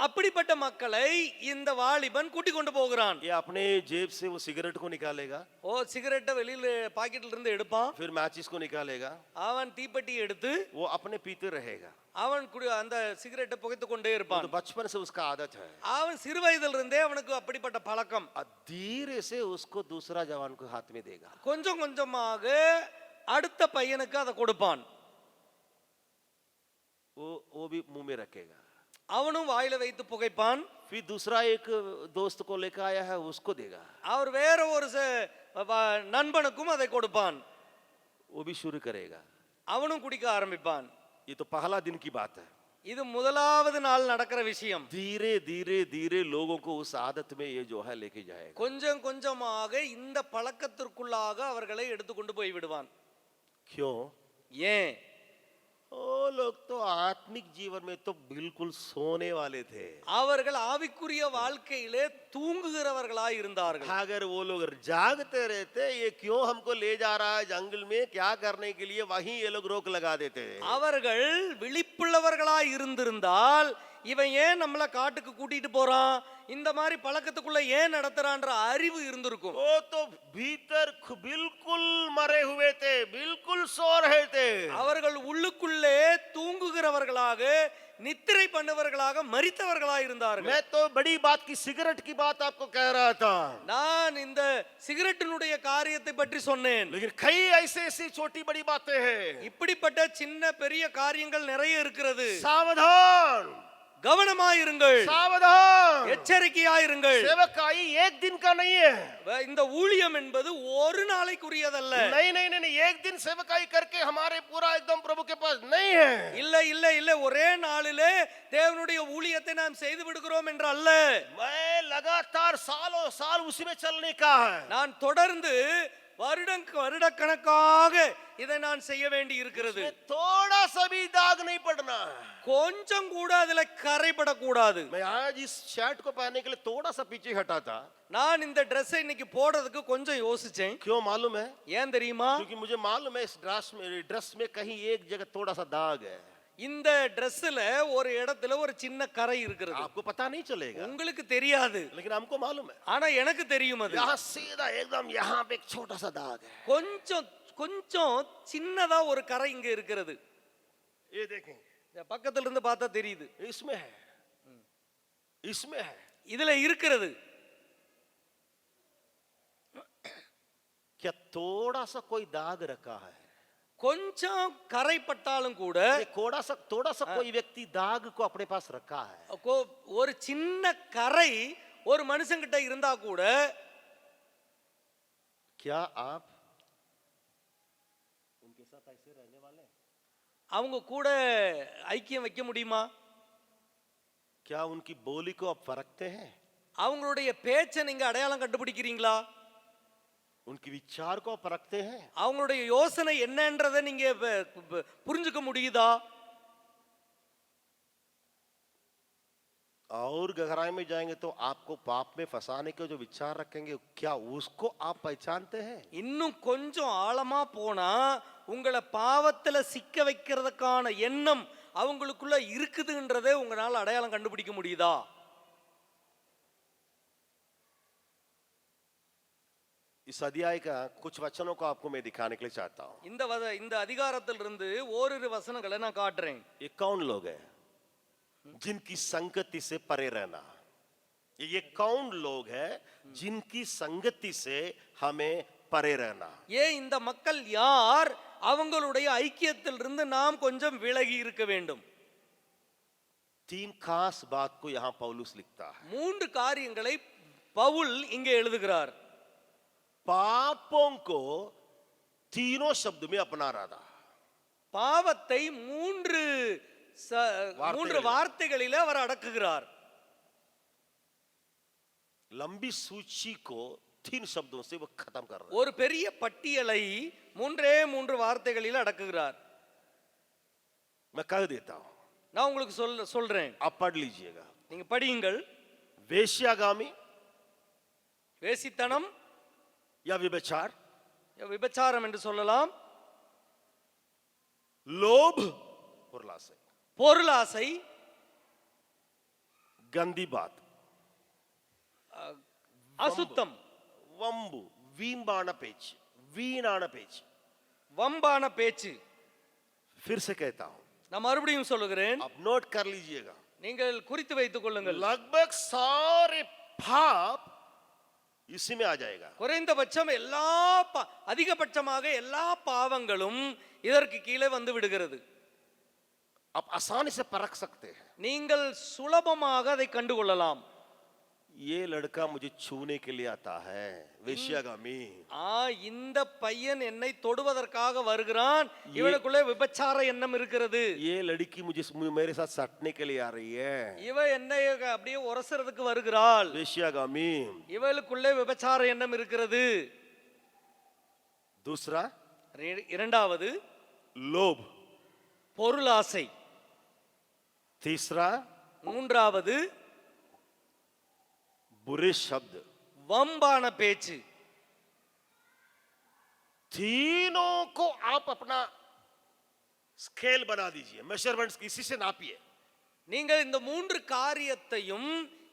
அப்படிப்பட்ட மக்களை இந்த வாலிபன் கூட்டி கொண்டு போகிறான். ये अपने जेब से वो सिगरेट को निकालेगा, ஓ சிகரெட்டை வெளியில பாக்கெட்ல இருந்து எடுப்பான். फिर मैचिस को निकालेगा, அவன் தீப்பெட்டி எடுத்து वो अपने पीते रहेगा। அவன் அந்த சிகரெட்டை புகைத்து கொண்டே तो இருப்பான். बचपन से उसका आदत है। அவன் சிறு வயதில் இருந்தே அவனுக்கு அப்படிப்பட்ட பழக்கம். धीरे से उसको दूसरा जवान को हाथ में देगा, கொஞ்சம் கொஞ்சமாக அடுத்த பையனுக்கு அதை கொடுப்பான். वो भी मुंह में रखेगा, அவனும் வாயில வைத்து புகைப்பான். फिर दूसरा एक दोस्त को लेकर आया है उसको देगा, அவர் வேற ஒரு நண்பனுக்கும் அதை கொடுப்பான். वो भी शुरू करेगा। அவனும் குடிக்க ஆரம்பிப்பான். ये तो पहला दिन की बात है। இது முதலாவது நாள் நடக்கிற விஷயம். धीरे धीरे धीरे लोगों को उस आदत में ये जो है लेके जाएगा। கொஞ்சம் கொஞ்சமாக இந்த பழக்கத்திற்குள்ளாக அவர்களை எடுத்துக்கொண்டு போய் விடுவான். क्यों? ஏன்? वो लोग तो आत्मिक जीवन में तो बिल्कुल सोने वाले थे। அவர்கள் ஆவிக்குரிய வாழ்க்கையிலே தூங்குகிறவர்களாய் இருந்தார்கள். अगर वो लोग जागते रहते, ये क्यों हमको ले जा रहा है जंगल में, क्या करने के लिए, वहीं ये लोग रोक लगा देते। அவர்கள் விழிப்புள்ளவர்களாய் இருந்திருந்தால் இவன் ஏன் நம்மள காட்டுக்கு கூட்டிட்டு போறான், இந்த மாதிரி பழக்கத்துக்குள்ள ஏன் நடத்துறான்ற அறிவு இருந்திருக்கும். वो तो भीतर बिल्कुल मरे हुए थे, बिल्कुल सो रहे थे। அவர்கள் உள்ளுக்குள்ளே தூங்குகிறவர்களாக, நித்திரை பண்ணவர்களாக, மரித்தவர்களாக இருந்தார்கள். मैं तो बड़ी बात की सिगरेट की बात आपको कह रहा था, நான் இந்த சிகரெட்டினுடைய காரியத்தை பற்றி சொன்னேன். लेकिन कई ऐसे ऐसी छोटी बड़ी बातें हैं। இப்படிப்பட்ட சின்ன பெரிய காரியங்கள் நிறைய இருக்கிறது. सावधान, கவனமாயிருங்கள், सावधान, எச்சரிக்கையாயிருங்கள். सेवकाई एक दिन का नहीं है। இந்த ஊழியம் என்பது ஒரு நாளைக்குரியதல்ல. नहीं नहीं नहीं, एक दिन सेवकाई करके हमारे पूरा एकदम प्रभु के पास नहीं है। இல்ல இல்ல இல்ல, ஒரே நாளிலே தேவனுடைய ஊழியத்தை நாம் செய்து விடுகிறோம் என்று அல்ல. मैं लगातार सालों साल उसी में चलने का है। நான் தொடர்ந்து வருடக்கணக்காக இதை நான் செய்ய வேண்டி இருக்கிறது. थोड़ा सा भी दाग नहीं पड़ना, கொஞ்சம் கூட அதுல கரைபடக்கூடாது. मैं आज इस शर्ट को पहनने के लिए थोड़ा सा पीछे हटा था। நான் இந்த ட்ரெஸ்ஸை இன்னைக்கு போடுறதுக்கு கொஞ்சம் யோசிச்சேன். क्यों मालूम है? ஏன் தெரியுமா? क्योंकि मुझे मालूम है इस ड्रेस में कहीं एक जगह थोड़ा सा दाग है। இந்த ட்ரெஸ்ல ஒரு இடத்துல ஒரு சின்ன கரை இருக்கிறது. आपको पता नहीं चलेगा, உங்களுக்கு தெரியாது, लेकिन हमको मालूम है। ஆனா எனக்கு தெரியும். அது यहाँ सीधा एकदम यहाँ पे एक छोटा सा दाग है। கொஞ்சம் கொஞ்சம் சின்னதா ஒரு கரை இங்க இருக்கிறது. ये देखेंगे, இந்த பக்கத்துல இருந்து பார்த்தா தெரியுது. इसमें है, इसमें है। இதுல இருக்கிறது. क्या थोड़ा सा कोई दाग रखा है? கொஞ்சம் கரைப்பட்டாலும் கூட थोड़ा सा कोई व्यक्ति दाग को अपने पास रखा है। ஒரு சின்ன கரை ஒரு மனுஷங்கிட்ட இருந்தா கூட क्या आप उनके साथ ऐसे रहने वाले हैं? அவங்க கூட ஐக்கியம் வைக்க முடியுமா? क्या उनकी बोली को आप परखते हैं? அவங்களுடைய பேச்சை நீங்க அடையாளம் கண்டுபிடிக்கிறீங்களா? उनकी विचार को आप परखते हैं? அவங்களுடைய யோசனை என்னன்றதை நீங்க புரிஞ்சுக்க முடியுதா? और गहराई में जाएंगे तो आपको पाप में फंसाने के जो विचार रखेंगे, क्या उसको आप पहचानते हैं? இன்னும் கொஞ்சம் ஆழமா போனா உங்களை பாவத்துல சிக்க வைக்கிறதுக்கான எண்ணம் அவங்களுக்குள்ள இருக்குதுன்றதை உங்களால அடையாளம் கண்டுபிடிக்க முடியுதா? इस अध्याय का कुछ वचनों को आपको मैं दिखाने के लिए चाहता हूं। இந்த அதிகாரத்திலிருந்து ஓரிரு வசனங்களை நான் காட்டுறேன். ये कौन लोग हैं जिनकी संगति से परे रहना? ये कौन लोग हैं जिनकी संगति से हमें परे रहना? ஏன் இந்த மக்கள் யார்? அவங்களுடைய ஐக்கியத்திலிருந்து நாம் கொஞ்சம் விலகி இருக்க வேண்டும். तीन खास बात को यहां पौलुस लिखता है। மூன்று காரியங்களை பவுல் இங்கே எழுதுகிறார். पापों को तीनों शब्द में अपना रहा था। பாவத்தை மூன்று வார்த்தைகளில் அவர் அடக்குகிறார். लंबी सूची को तीन शब्दों से वो खत्म कर रहा है। ஒரு பெரிய பட்டியலை மூன்று வார்த்தைகளில் அடக்குகிறார். मैं कह देता हूं, நான் உங்களுக்கு சொல்றேன், आप पढ़ लीजिएगा। நீங்க படியுங்கள். वेश्यागामी வேசித்தனம் या व्यभिचार, விபச்சாரம் என்று சொல்லலாம், लोभ और लालसा, பொருளாசை, गंदी बात, அசுத்தம், वंबु, वींबाण पेच, वीणाण पेच। வம்பான பேச்சு. फिर से कहता हूं, நான் மறுபடியும் சொல்லுகிறேன், आप नोट कर लीजिएगा। நீங்கள் குறித்து வைத்துக் கொள்ளுங்கள். लगभग सारे पाप इसी में आ जाएगा। குறைந்தபட்சம் அதிகபட்சமாக எல்லா பாவங்களும் இதற்கு கீழே வந்து விடுகிறது. आप आसानी से परख सकते हैं। நீங்கள் சுலபமாக அதை கண்டுகொள்ளலாம். ये लड़का मुझे छूने के लिए आता है, वेश्यागामी। இந்த பையன் என்னை தொடுவதற்காக வருகிறான், இவளுக்குள்ளே விபச்சார எண்ணம் இருக்கிறது. ये लड़की मुझे मेरे साथ सटने के लिए आ रही है, இவ என்னை அப்படியே உரசறதுக்கு வருகிறாள், वेश्यागामी। இவளுக்குள்ளே விபச்சார எண்ணம் இருக்கிறது. दूसरा, இரண்டாவது लोभ। பொருளாசை. तीसरा, மூன்றாவது बुरे शब्द। வம்பான பேச்சு. तीनों को आप अपना स्केल बना दीजिए, मेजरमेंट्स इसी से नापिए। நீங்கள் இந்த மூன்று காரியத்தையும்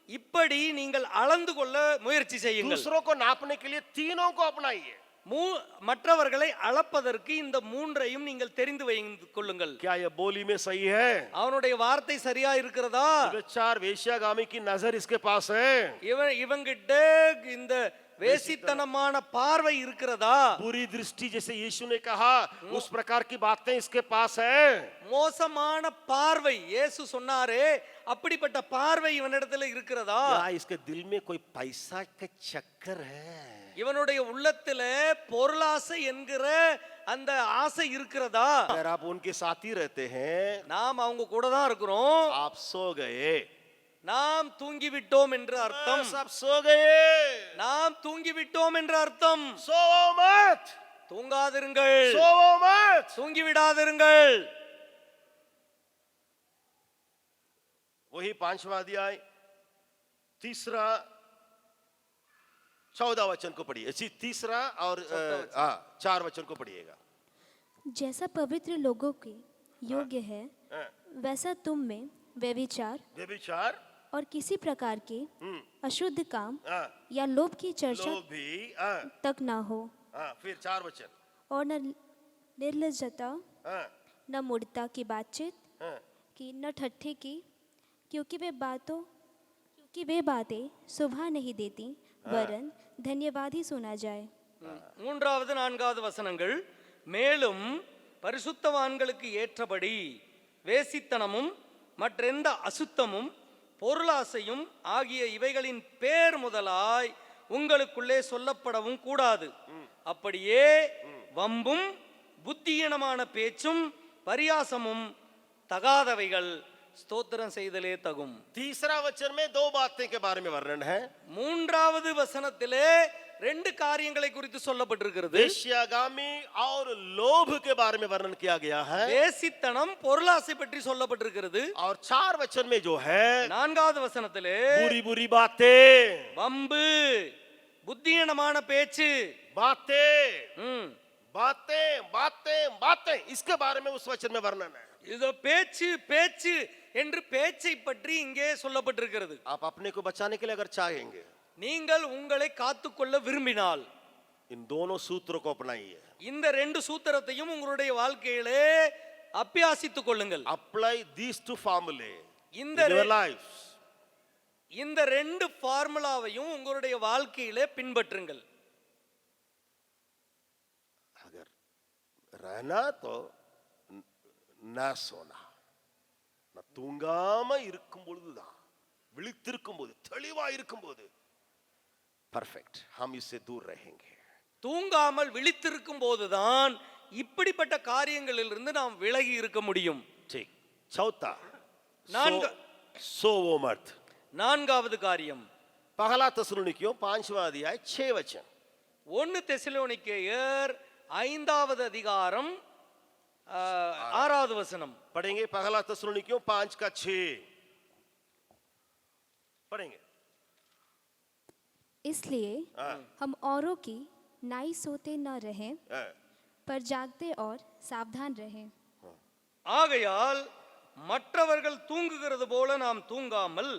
இப்படி நீங்கள் அளந்து கொள்ள முயற்சி செய்யுங்கள். दूसरों को नापने के लिए तीनों को अपनाइए। மற்றவர்களை அளப்பதற்கு இந்த மூன்றையும் நீங்கள் தெரிந்து வைத்துக் கொள்ளுங்கள். क्या ये बोली में सही है? அவனுடைய வார்த்தை சரியா இருக்கிறதா? व्यभिचार वेश्यागामी की नजर इसके पास है। இவங்கிட்ட இந்த வேசித்தனமான பார்வை இருக்கிறதா? बुरी दृष्टि जैसे यीशु ने कहा, उस प्रकार की बातें इसके पास है। மோசமான பார்வை இயேசு சொன்னாரே, அப்படிப்பட்ட பார்வை இவனிடத்தில் இருக்கிறதா? या इसके दिल में कोई पैसा का चक्कर है? இவனுடைய உள்ளத்துல பொருளாசை என்கிற அந்த ஆசை இருக்கிறதா? अगर आप उनके साथ ही रहते हैं, நாம் அவங்க கூட தான் இருக்கிறோம், आप सो गए, நாம் தூங்கி விட்டோம் என்று அர்த்தம். सब सो गए, நாம் தூங்கி விட்டோம் என்று அர்த்தம். सोओ मत, தூங்காதிருங்கள், सोओ मत। தூங்கி விடாதிருங்கள். वही 5वां अध्याय 3 14 वचन को पढ़िए। 3 और 4 वचन को पढ़िएगा। जैसा पवित्र लोगों के योग्य है वैसा तुम में व्यभिचार और किसी प्रकार के अशुद्ध काम या लोभ की चर्चा भी तक ना हो। फिर 4 वचन। और न निर्लज्जता, न मूढ़ता की बातचीत की, न ठट्ठे की, क्योंकि वे बातें शोभा नहीं देती, वरन धन्यवाद ही सुना जाए। மூன்றாவது நான்காவது வசனங்கள். மேலும் பரிசுத்தவான்களுக்கு ஏற்றபடி வேசித்தனமும் மற்றெந்த அசுத்தமும் பொருளாசையும் ஆகிய இவைகளின் பேர் முதலாய் உங்களுக்குள்ளே சொல்லப்படவும் கூடாது. அப்படியே வம்பும் புத்தியீனமான பேச்சும் பரியாசமும் தகாதவைகள் ஸ்தோத்திரம் செய்தலே தகும். तीसरा वचन में दो बातें के बारे में वर्णन है। மூன்றாவது வசனத்திலே ரெண்டு காரியங்களை குறித்து சொல்லப்பட்டிருக்கிறது. वेश्यागामी और लोभ के बारे में वर्णन किया गया है। வேசித்தனம், பொருளாசை பற்றி சொல்லப்பட்டிருக்கிறது. और 4 वचन में जो है நான்காவது வசனத்திலே बुरी बुरी बातें, வம்பு, புத்தியீனமான பேச்சு, बातें बातें बातें बातें, इसके बारे में उस वचन में वर्णन है। இதோ பேச்சு பேச்சு என்று பேச்சை பற்றி இங்கே சொல்லப்பட்டிருக்கிறது. आप अपने को बचाने के लिए अगर चाहेंगे நீங்கள் உங்களை காத்துக்கொள்ள விரும்பினால் इन दोनों सूत्रों को अपनाइए। இந்த ரெண்டு சூத்திரத்தையும் உங்களுடைய வாழ்க்கையிலே அபியாசித்துக் கொள்ளுங்கள். अप्लाई दीस टू फॉर्मूले இந்த इन योर लाइफ। இந்த ரெண்டு ஃபார்முலாவையும் உங்களுடைய வாழ்க்கையிலே பின்பற்றுங்கள். अगर रहना तो ना सोना, ना தூங்காம இருக்கும் பொழுதுதான், விழித்திருக்கும் போது, தெளிவா இருக்கும் போது परफेक्ट हम इससे दूर रहेंगे। தூங்காமல் விழித்திருக்கும் போதுதான் இப்படிப்பட்ட காரியங்களிலிருந்து நாம் விலகி இருக்க முடியும். ठीक। चौथा, नानगा- सो वो मर्द। நான்காவது காரியம், पहला थिस्सलुनीकियों 5वां अध्याय 6 वचन। 1 தெசலோனிக்கேயர் 5வது அதிகாரம் 6வது வசனம் पढ़ेंगे। पहला थिस्सलुनीकियों 5 का 6 पढ़ेंगे। इसलिए हम औरों की नाई सोते न रहें, पर जागते और सावधान रहें। ஆகையால் மற்றவர்கள் தூங்குகிறது போல நாம் தூங்காமல்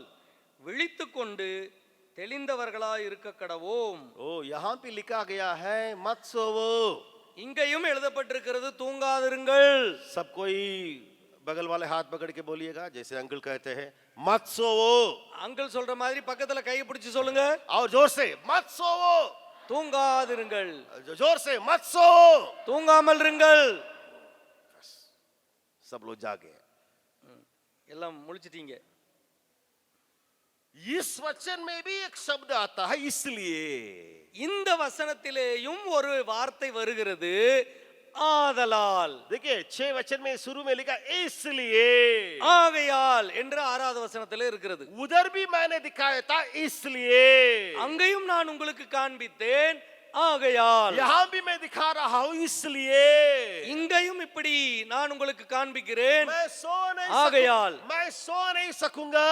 விழித்துக்கொண்டு தெளிந்தவர்களாய் இருக்க கடவோம். ओ यहाँ पे लिखा गया है मत सोवो। இங்கேயும் எழுதப்பட்டிருக்கிறது தூங்காதிருங்கள். सब कोई बगल वाले हाथ पकड़ के बोलिएगा, जैसे अंकल कहते हैं मत सोवो। அங்கிள் சொல்ற மாதிரி பக்கத்துல கையை பிடிச்சு சொல்லுங்க, और जोर से मत सोवो, தூங்காதிருங்கள், जोर से मत सोवो। தூங்காமல் இருங்கள். सब लोग जागे। எல்லாம் முழிச்சிட்டீங்க. इस वचन में भी एक शब्द आता है इसलिए। இந்த வசனத்திலேயும் ஒரு வார்த்தை வருகிறது, ஆதலால். देखिए 6 वचन में शुरू में लिखा इसलिए, ஆகையால் என்று 6வது வசனத்திலே இருக்கிறது. उधर भी मैंने दिखाया था इसलिए, அங்கேயும் நான் உங்களுக்கு காண்பித்தேன் ஆகையால். यहाँ भी मैं दिखा रहा हूं इसलिए। இங்கேயும் இப்படி நான் உங்களுக்கு காண்பிக்கிறேன் मैं सो नहीं ஆகையால். मैं सो नहीं सकूंगा,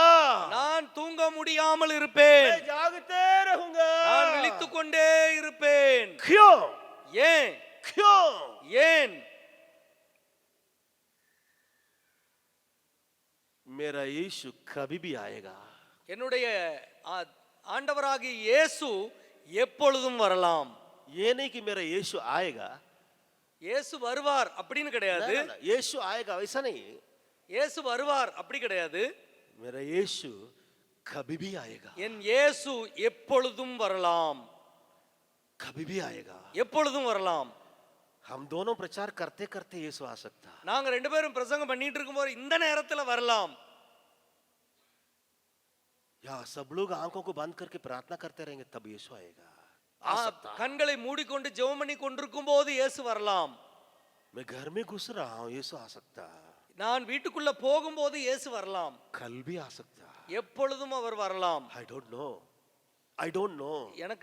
நான் தூங்க முடியாமல் இருப்பேன், मैं जागते रहूंगा। நான் விழித்துக் கொண்டே இருப்பேன். क्यों? ஏன் क्यों? ஏன் मेरा यीशु कभी भी आएगा। என்னுடைய ஆண்டவராகிய இயேசு எப்பொழுதும் வரலாம். ये नहीं कि मेरा यीशु आएगा, இயேசு வருவார் அப்படின்னு கிடையாது. ना, यीशु आएगा वैसा नहीं। இயேசு வருவார் அப்படி கிடையாது. मेरा यीशु कभी भी आएगा, என் இயேசு எப்பொழுதும் வரலாம், कभी भी आएगा। எப்பொழுதும் வரலாம். हम दोनों प्रचार करते करते यीशु आ सकता। நாங்க ரெண்டு பேரும் பிரசங்கம் பண்ணிட்டு இருக்கும்போது இந்த நேரத்துல வரலாம். या सब लोग आंखों को बंद करके प्रार्थना करते रहेंगे तब यीशु आएगा, आ सकता। கண்களை மூடிக்கொண்டு ஜெபம் பண்ணி கொண்டிருக்கும் போது இயேசு வரலாம். मैं घर में घुस रहा हूं, यीशु आ सकता। நான் வீட்டுக்குள்ள போகும்போது இயேசு வரலாம். कल भी आ सकता। எப்பொழுதும் அவர் வரலாம். I don't know, I don't know,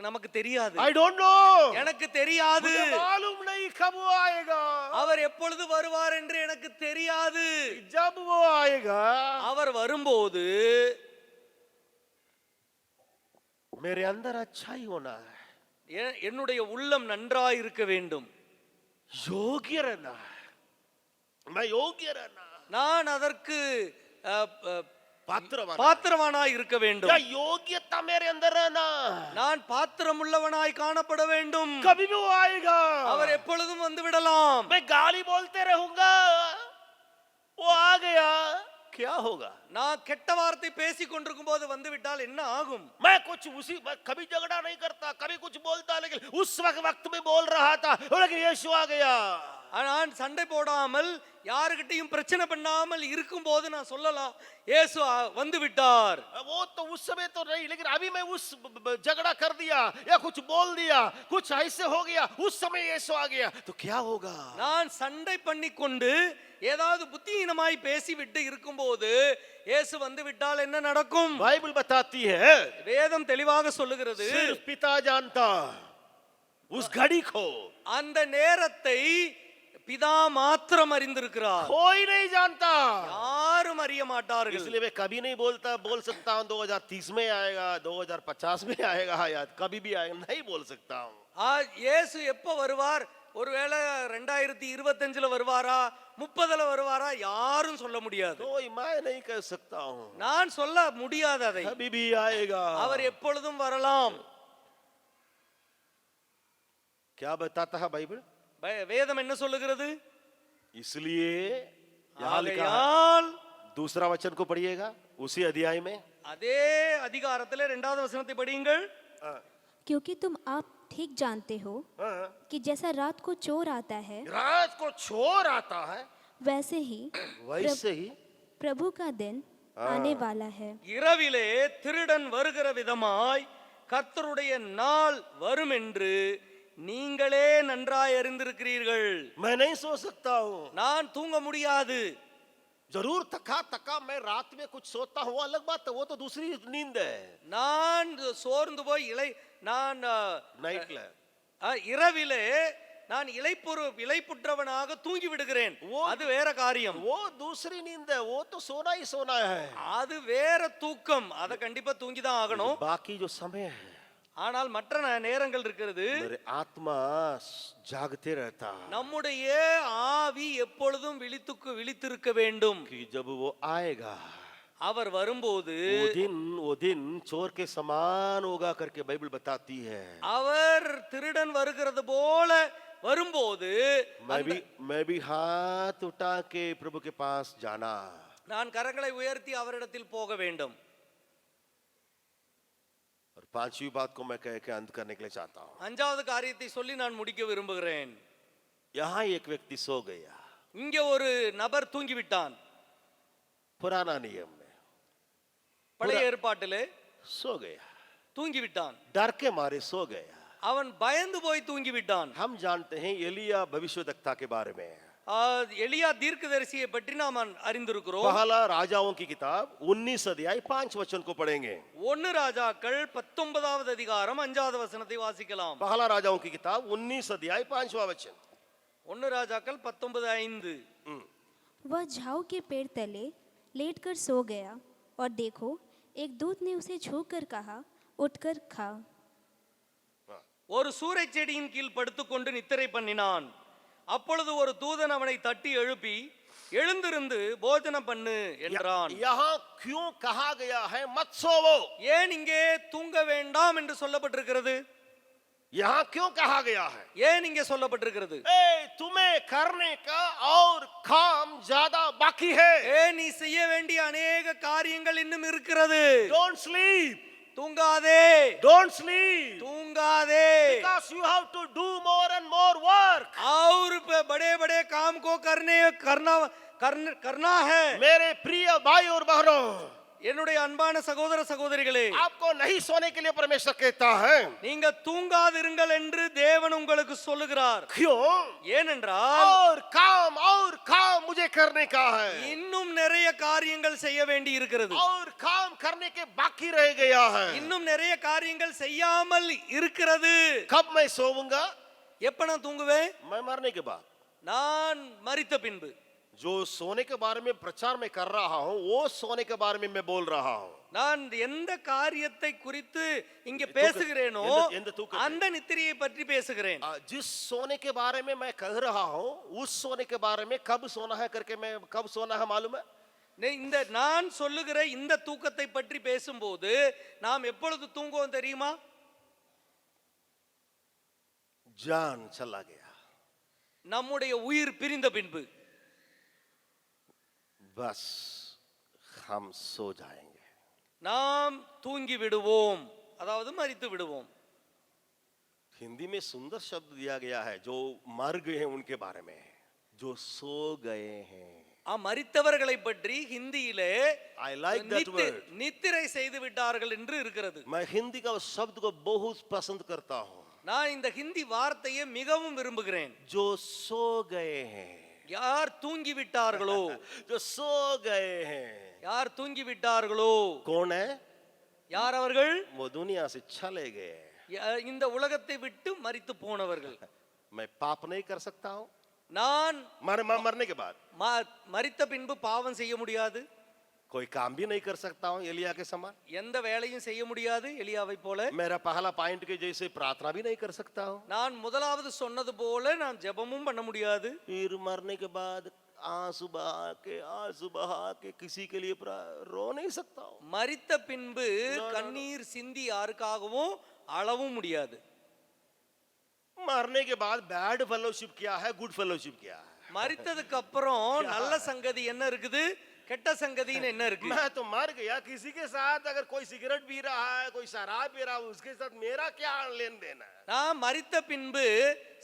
நமக்கு தெரியாது, I don't know, எனக்கு தெரியாது. मुझे मालूम नहीं कब वो आएगा, அவர் எப்பொழுது வருவார் என்று எனக்கு தெரியாது. जब वो आएगा அவர் வரும்போது मेरे अंदर अच्छाई होना है, என்னுடைய உள்ளம் நன்றாய் இருக்க வேண்டும், योग्य रहना है, मैं योग्य रहना, நான் அதற்கு पात्रवान பாத்திரவானாய் இருக்க வேண்டும், या योग्यता मेरे अंदर रहना। நான் பாத்திரம் உள்ளவனாய் காணப்பட வேண்டும். कभी भी वो आएगा, அவர் எப்பொழுதும் வந்து விடலாம். मैं गाली बोलते रहूंगा, वो आ गया क्या होगा? நான் கெட்ட வார்த்தை பேசிக் கொண்டிருக்கும் போது வந்து விட்டால் என்ன ஆகும்? मैं कुछ मैं कभी झगड़ा नहीं करता, कभी कुछ बोलता, लेकिन उस वक्त में बोल रहा था, लेकिन यीशु आ गया। நான் சண்டை போடாமல் யாருக்கிட்டையும் பிரச்சனை பண்ணாமல் இருக்கும்போது நான் சொல்லலாம் இயேசு வந்து விட்டார். वो तो उस समय तो नहीं, लेकिन अभी मैं उस झगड़ा कर दिया या कुछ बोल दिया, कुछ ऐसे हो गया, उस समय यीशु आ गया तो क्या होगा? நான் சண்டை பண்ணிக்கொண்டு ஏதாவது புத்தியீனமாய் பேசிவிட்டு இருக்கும்போது இயேசு வந்து விட்டால் என்ன நடக்கும்? बाइबल बताती है வேதம் தெளிவாக சொல்லுகிறது, सिर्फ पिता जानता उस घड़ी को, அந்த நேரத்தை பிதா மாத்திரம் அறிந்திருக்கிறார், कोई नहीं जानता. யாரும் அறிய மாட்டார்கள். इसलिए मैं कभी नहीं बोल सकता हूँ 2030 में आएगा, 2050 में आएगा, या कभी भी आएगा, नहीं बोल सकता हूँ. இயேசு எப்ப வருவார்? ஒருவேளை 2025ல வருவாரா, 30ல வருவாரா, யாரும் சொல்ல முடியாது. कोई मैं नहीं कह सकता हूँ, நான் சொல்ல முடியாது அதை. कभी भी आएगा. அவர் எப்பொழுதும் வரலாம். क्या बताता है बाइबल? வேதம் என்ன சொல்லுகிறது? इसलिए यहाँ लिखा है, ஆகையால் दूसरा वचन को पढ़िएगा उसी अध्याय में. அதே அதிகாரத்திலே 2வது வசனத்தை படியுங்கள். क्योंकि तुम आप ठीक जानते हो कि जैसा रात को चोर आता है रात को चोर आता है, वैसे ही प्रभु का दिन आने वाला है. இரவிலே திருடன் வருகிற விதமாய் கர்த்தருடைய நாள் வரும் என்று நீங்களே நன்றாய் அறிந்திருக்கிறீர்கள். मैं नहीं सो सकता हूँ. நான் தூங்க முடியாது. जरूर थका मैं रात में कुछ सोता हूँ, अलग बात है, वो तो दूसरी नींद है. நான் சோர்ந்து போய் நான் नाइट இரவிலே நான் இளைப்புற்றவனாக தூங்கி விடுகிறேன். அது வேற காரியம். वो दूसरी नींद है, वो तो सोना ही सोना है. அது வேற தூக்கம். அத கண்டிப்பா தூங்கி தான் ஆகணும். बाकी जो समय है, ஆனால் மற்ற நேரங்கள் இருக்கிறது, मेरे आत्मा जागते रहता நம்முடைய ஆவி எப்பொழுதும் விழித்திருக்க வேண்டும். कि जब वो आएगा அவர் வரும்போது वो दिन चोर के समान होगा करके बाइबल बताती है. அவர் திருடன் வருகிறது போல வரும்போது मैं भी हाथ उठा के प्रभु के पास जाना, நான் கரங்களை உயர்த்தி அவரிடத்தில் போக வேண்டும். और पांचवी बात को मैं कह के अंत करने के लिए चाहता हूँ. 5வது காரியத்தை சொல்லி நான் முடிக்க விரும்புகிறேன். यहाँ एक व्यक्ति सो गया. இங்க ஒரு நபர் தூங்கி விட்டான். पुराना नियम में பழைய ஏற்பாட்டிலே सो गया, தூங்கி விட்டான். डर के मारे सो गया. அவன் பயந்து போய் தூங்கி விட்டான். हम जानते हैं एलिया भविष्यवक्ता के बारे में. எலியா தீர்க்கதரிசியை பற்றி நாம் அறிந்திருக்கிறோம். पहला राजाओं की किताब 19 अध्याय 5 वचन को पढ़ेंगे. 1 ராஜாக்கள் 19வது அதிகாரம் 5வது வசனத்தை வாசிக்கலாம். पहला राजाओं की किताब 19 अध्याय 5वां वचन. 1 ராஜாக்கள் 19:5. वह झाऊ के पेड़ तले लेटकर सो गया और देखो एक दूत ने उसे छूकर कहा, उठकर खा. ஒரு சூரைச் செடியின் கீழ் படுத்துக்கொண்டு நித்திரை பண்ணினான். அப்பொழுது ஒரு தூதன் அவனை தட்டி எழுப்பி, எழுந்திருந்து போஜனம் பண்ணு என்றான். यहाँ क्यों कहा गया है मत सोवो? ஏன் இங்கே தூங்க வேண்டாம் என்று சொல்லப்பட்டிருக்கிறது? यहाँ क्यों कहा गया है? ஏன் இங்கே சொல்லப்பட்டிருக்கிறது? तुम्हें करने का और काम ज्यादा बाकी है. நீ செய்ய வேண்டிய अनेक காரியங்கள் இன்னும் இருக்கிறது. Don't sleep. தூங்காதே. Don't sleep. தூங்காதே. Because you have to do more and more work. और बड़े-बड़े काम को करना है. मेरे प्रिय भाई और बहनों, என்னுடைய அன்பான சகோதர சகோதரிகளே, आपको नहीं सोने के लिए परमेश्वर कहता है. நீங்க தூங்காதிருங்கள் என்று தேவன் உங்களுக்கு சொல்லுகிறார். क्यों? ஏனென்றால் और काम मुझे करने का है. இன்னும் நிறைய காரியங்கள் செய்ய வேண்டி இருக்கிறது. और काम करने के बाकी रह गया है. இன்னும் நிறைய காரியங்கள் செய்யாமல் இருக்கிறது. कब मैं सोऊंगा? எப்ப நான் தூங்குவேன்? मैं मरने के बाद. நான் மரித்த பின்பு. जो सोने के बारे में प्रचार में कर रहा हूँ, वो सोने के बारे में मैं बोल रहा हूँ. நான் எந்த காரியத்தை குறித்து இங்கே பேசுகிறேனோ அந்த நித்திரையை பற்றி பேசுகிறேன். जिस सोने के बारे में मैं कह रहा हूँ, उस सोने के बारे में कब सोना है करके मैं कब सोना है मालूम है? இந்த நான் சொல்லுகிற இந்த தூக்கத்தை பற்றி பேசும்போது நாம் எப்பொழுது தூங்குவோம் தெரியுமா? जान चला गया, நம்முடைய உயிர் பிரிந்த பின்பு. बस हम सो जाएंगे. நாம் தூங்கி விடுவோம், அதாவது மரித்து விடுவோம். हिंदी में सुंदर शब्द दिया गया है जो मर गए हैं उनके बारे में. जो सो गए हैं. மரித்தவர்களை பற்றி ஹிந்தியிலே I like that word. நித்திரை செய்து விட்டார்கள் என்று இருக்கிறது. मैं हिंदी का उस शब्द को बहुत पसंद करता हूँ. நான் இந்த ஹிந்தி வார்த்தையை மிகவும் விரும்புகிறேன். जो सो गए हैं. யார் தூங்கி விட்டார்களோ, जो सो गए हैं. யார் தூங்கி விட்டார்களோ, कौन है? யார் அவர்கள்? वो दुनिया से चले गए. இந்த உலகத்தை விட்டு மரித்து போனவர்கள். मैं पाप नहीं कर सकता हूँ நான் मरने के बाद. மரித்த பின்பு பாவம் செய்ய முடியாது. कोई काम भी नहीं कर सकता हूँ एलिया के समान. எந்த வேலையும் செய்ய முடியாது எலியாவை போல. मेरा पहला पॉइंट के जैसे प्रार्थना भी नहीं कर सकता हूँ. நான் முதலாவது சொன்னது போல நான் ஜெபமும் பண்ண முடியாது. फिर मरने के बाद आंसू बहा के किसी के लिए रो नहीं सकता हूँ. மரித்த பின்பு கண்ணீர் சிந்தி யாருக்காகவும் அளவும் முடியாது. मरने के बाद बैड फेलोशिप क्या है, गुड फेलोशिप क्या है? மரித்ததுக்கு அப்புறம் நல்ல சங்கதி என்ன இருக்குது, கெட்ட சங்கதின்னு என்ன இருக்கு? मैं तो मर गया, किसी के साथ अगर कोई सिगरेट पी रहा है, कोई शराब पी रहा है, उसके साथ मेरा क्या लेन देन है? நான் மரித்த பின்பு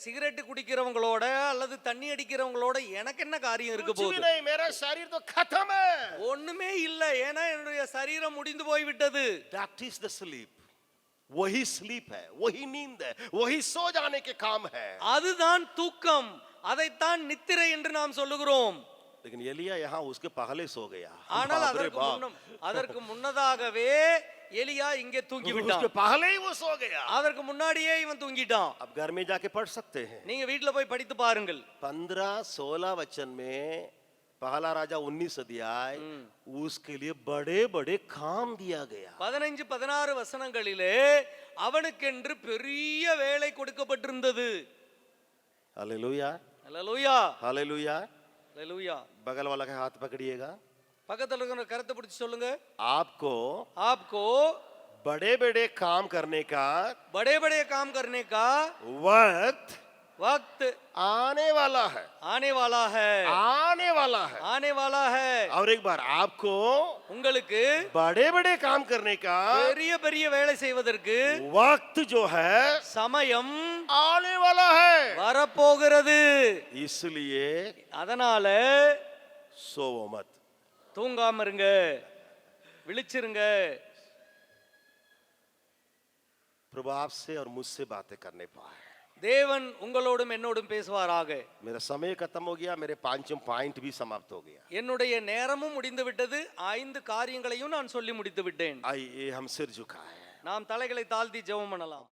சிகரெட் குடிக்கிறவங்களோட அல்லது தண்ணி அடிக்கிறவங்களோட எனக்கு என்ன காரியம் இருக்க कुछ भी போகுது? नहीं, मेरा शरीर तो खत्म है. ஒண்ணுமே இல்ல, ஏன்னா என்னுடைய சரீரம் முடிந்து போய் விட்டது. That is the sleep. वही स्लीप है, वही नींद है, वही सो जाने के काम है. அதுதான் தூக்கம், அதைத்தான் நித்திரை என்று நாம் சொல்லுகிறோம். लेकिन एलिया यहाँ उसके पहले सो गया. ஆனால் बाप रे बाप. அதற்கு முன்னதாகவே எலியா இங்கே தூங்கி उसके விட்டான். पहले ही वो सो गया. அதற்கு முன்னாடியே இவன் தூங்கிட்டான். अब घर में जाके पढ़ सकते हैं. நீங்க வீட்ல போய் படித்து பாருங்கள். 15-16 वचन में पहला राजा 19 अध्याय उसके लिए बड़े बड़े काम दिया गया. 15-16 வசனங்களிலே அவனுக்கென்று பெரிய வேலை கொடுக்கப்பட்டிருந்தது. हालेलुया, அல்லேலூயா, हालेलुया. அல்லேலூயா. बगल वाला का हाथ पकड़िएगा. பக்கத்துல இருக்கிற கரத்தை பிடிச்சு சொல்லுங்க. आपको आपको बड़े बड़े काम करने का बड़े-बड़े काम करने का वक्त वक्त आने वाला है. आने वाला है, आने वाला है. आने वाला है. और एक बार आपको உங்களுக்கு बड़े बड़े काम करने का பெரிய பெரிய வேலை செய்வதற்கு वक्त जो है சமயம் आने वाला है. வரப்போகிறது. इसलिए அதனால सोवो मत. தூங்காம இருங்க, விழிச்சிருங்க. प्रभु आपसे और मुझसे बातें करने पाए. தேவன் உங்களோடும் என்னோடும் பேசுவாராக. मेरा समय खत्म हो गया, मेरे 5 पॉइंट भी समाप्त हो गया. என்னுடைய நேரமும் முடிந்து விட்டது. 5 காரியங்களையும் நான் சொல்லி முடித்து விட்டேன். आइए हम सिर झुकाएं. நாம் தலைகளை தாழ்த்தி ஜெபம் பண்ணலாம்.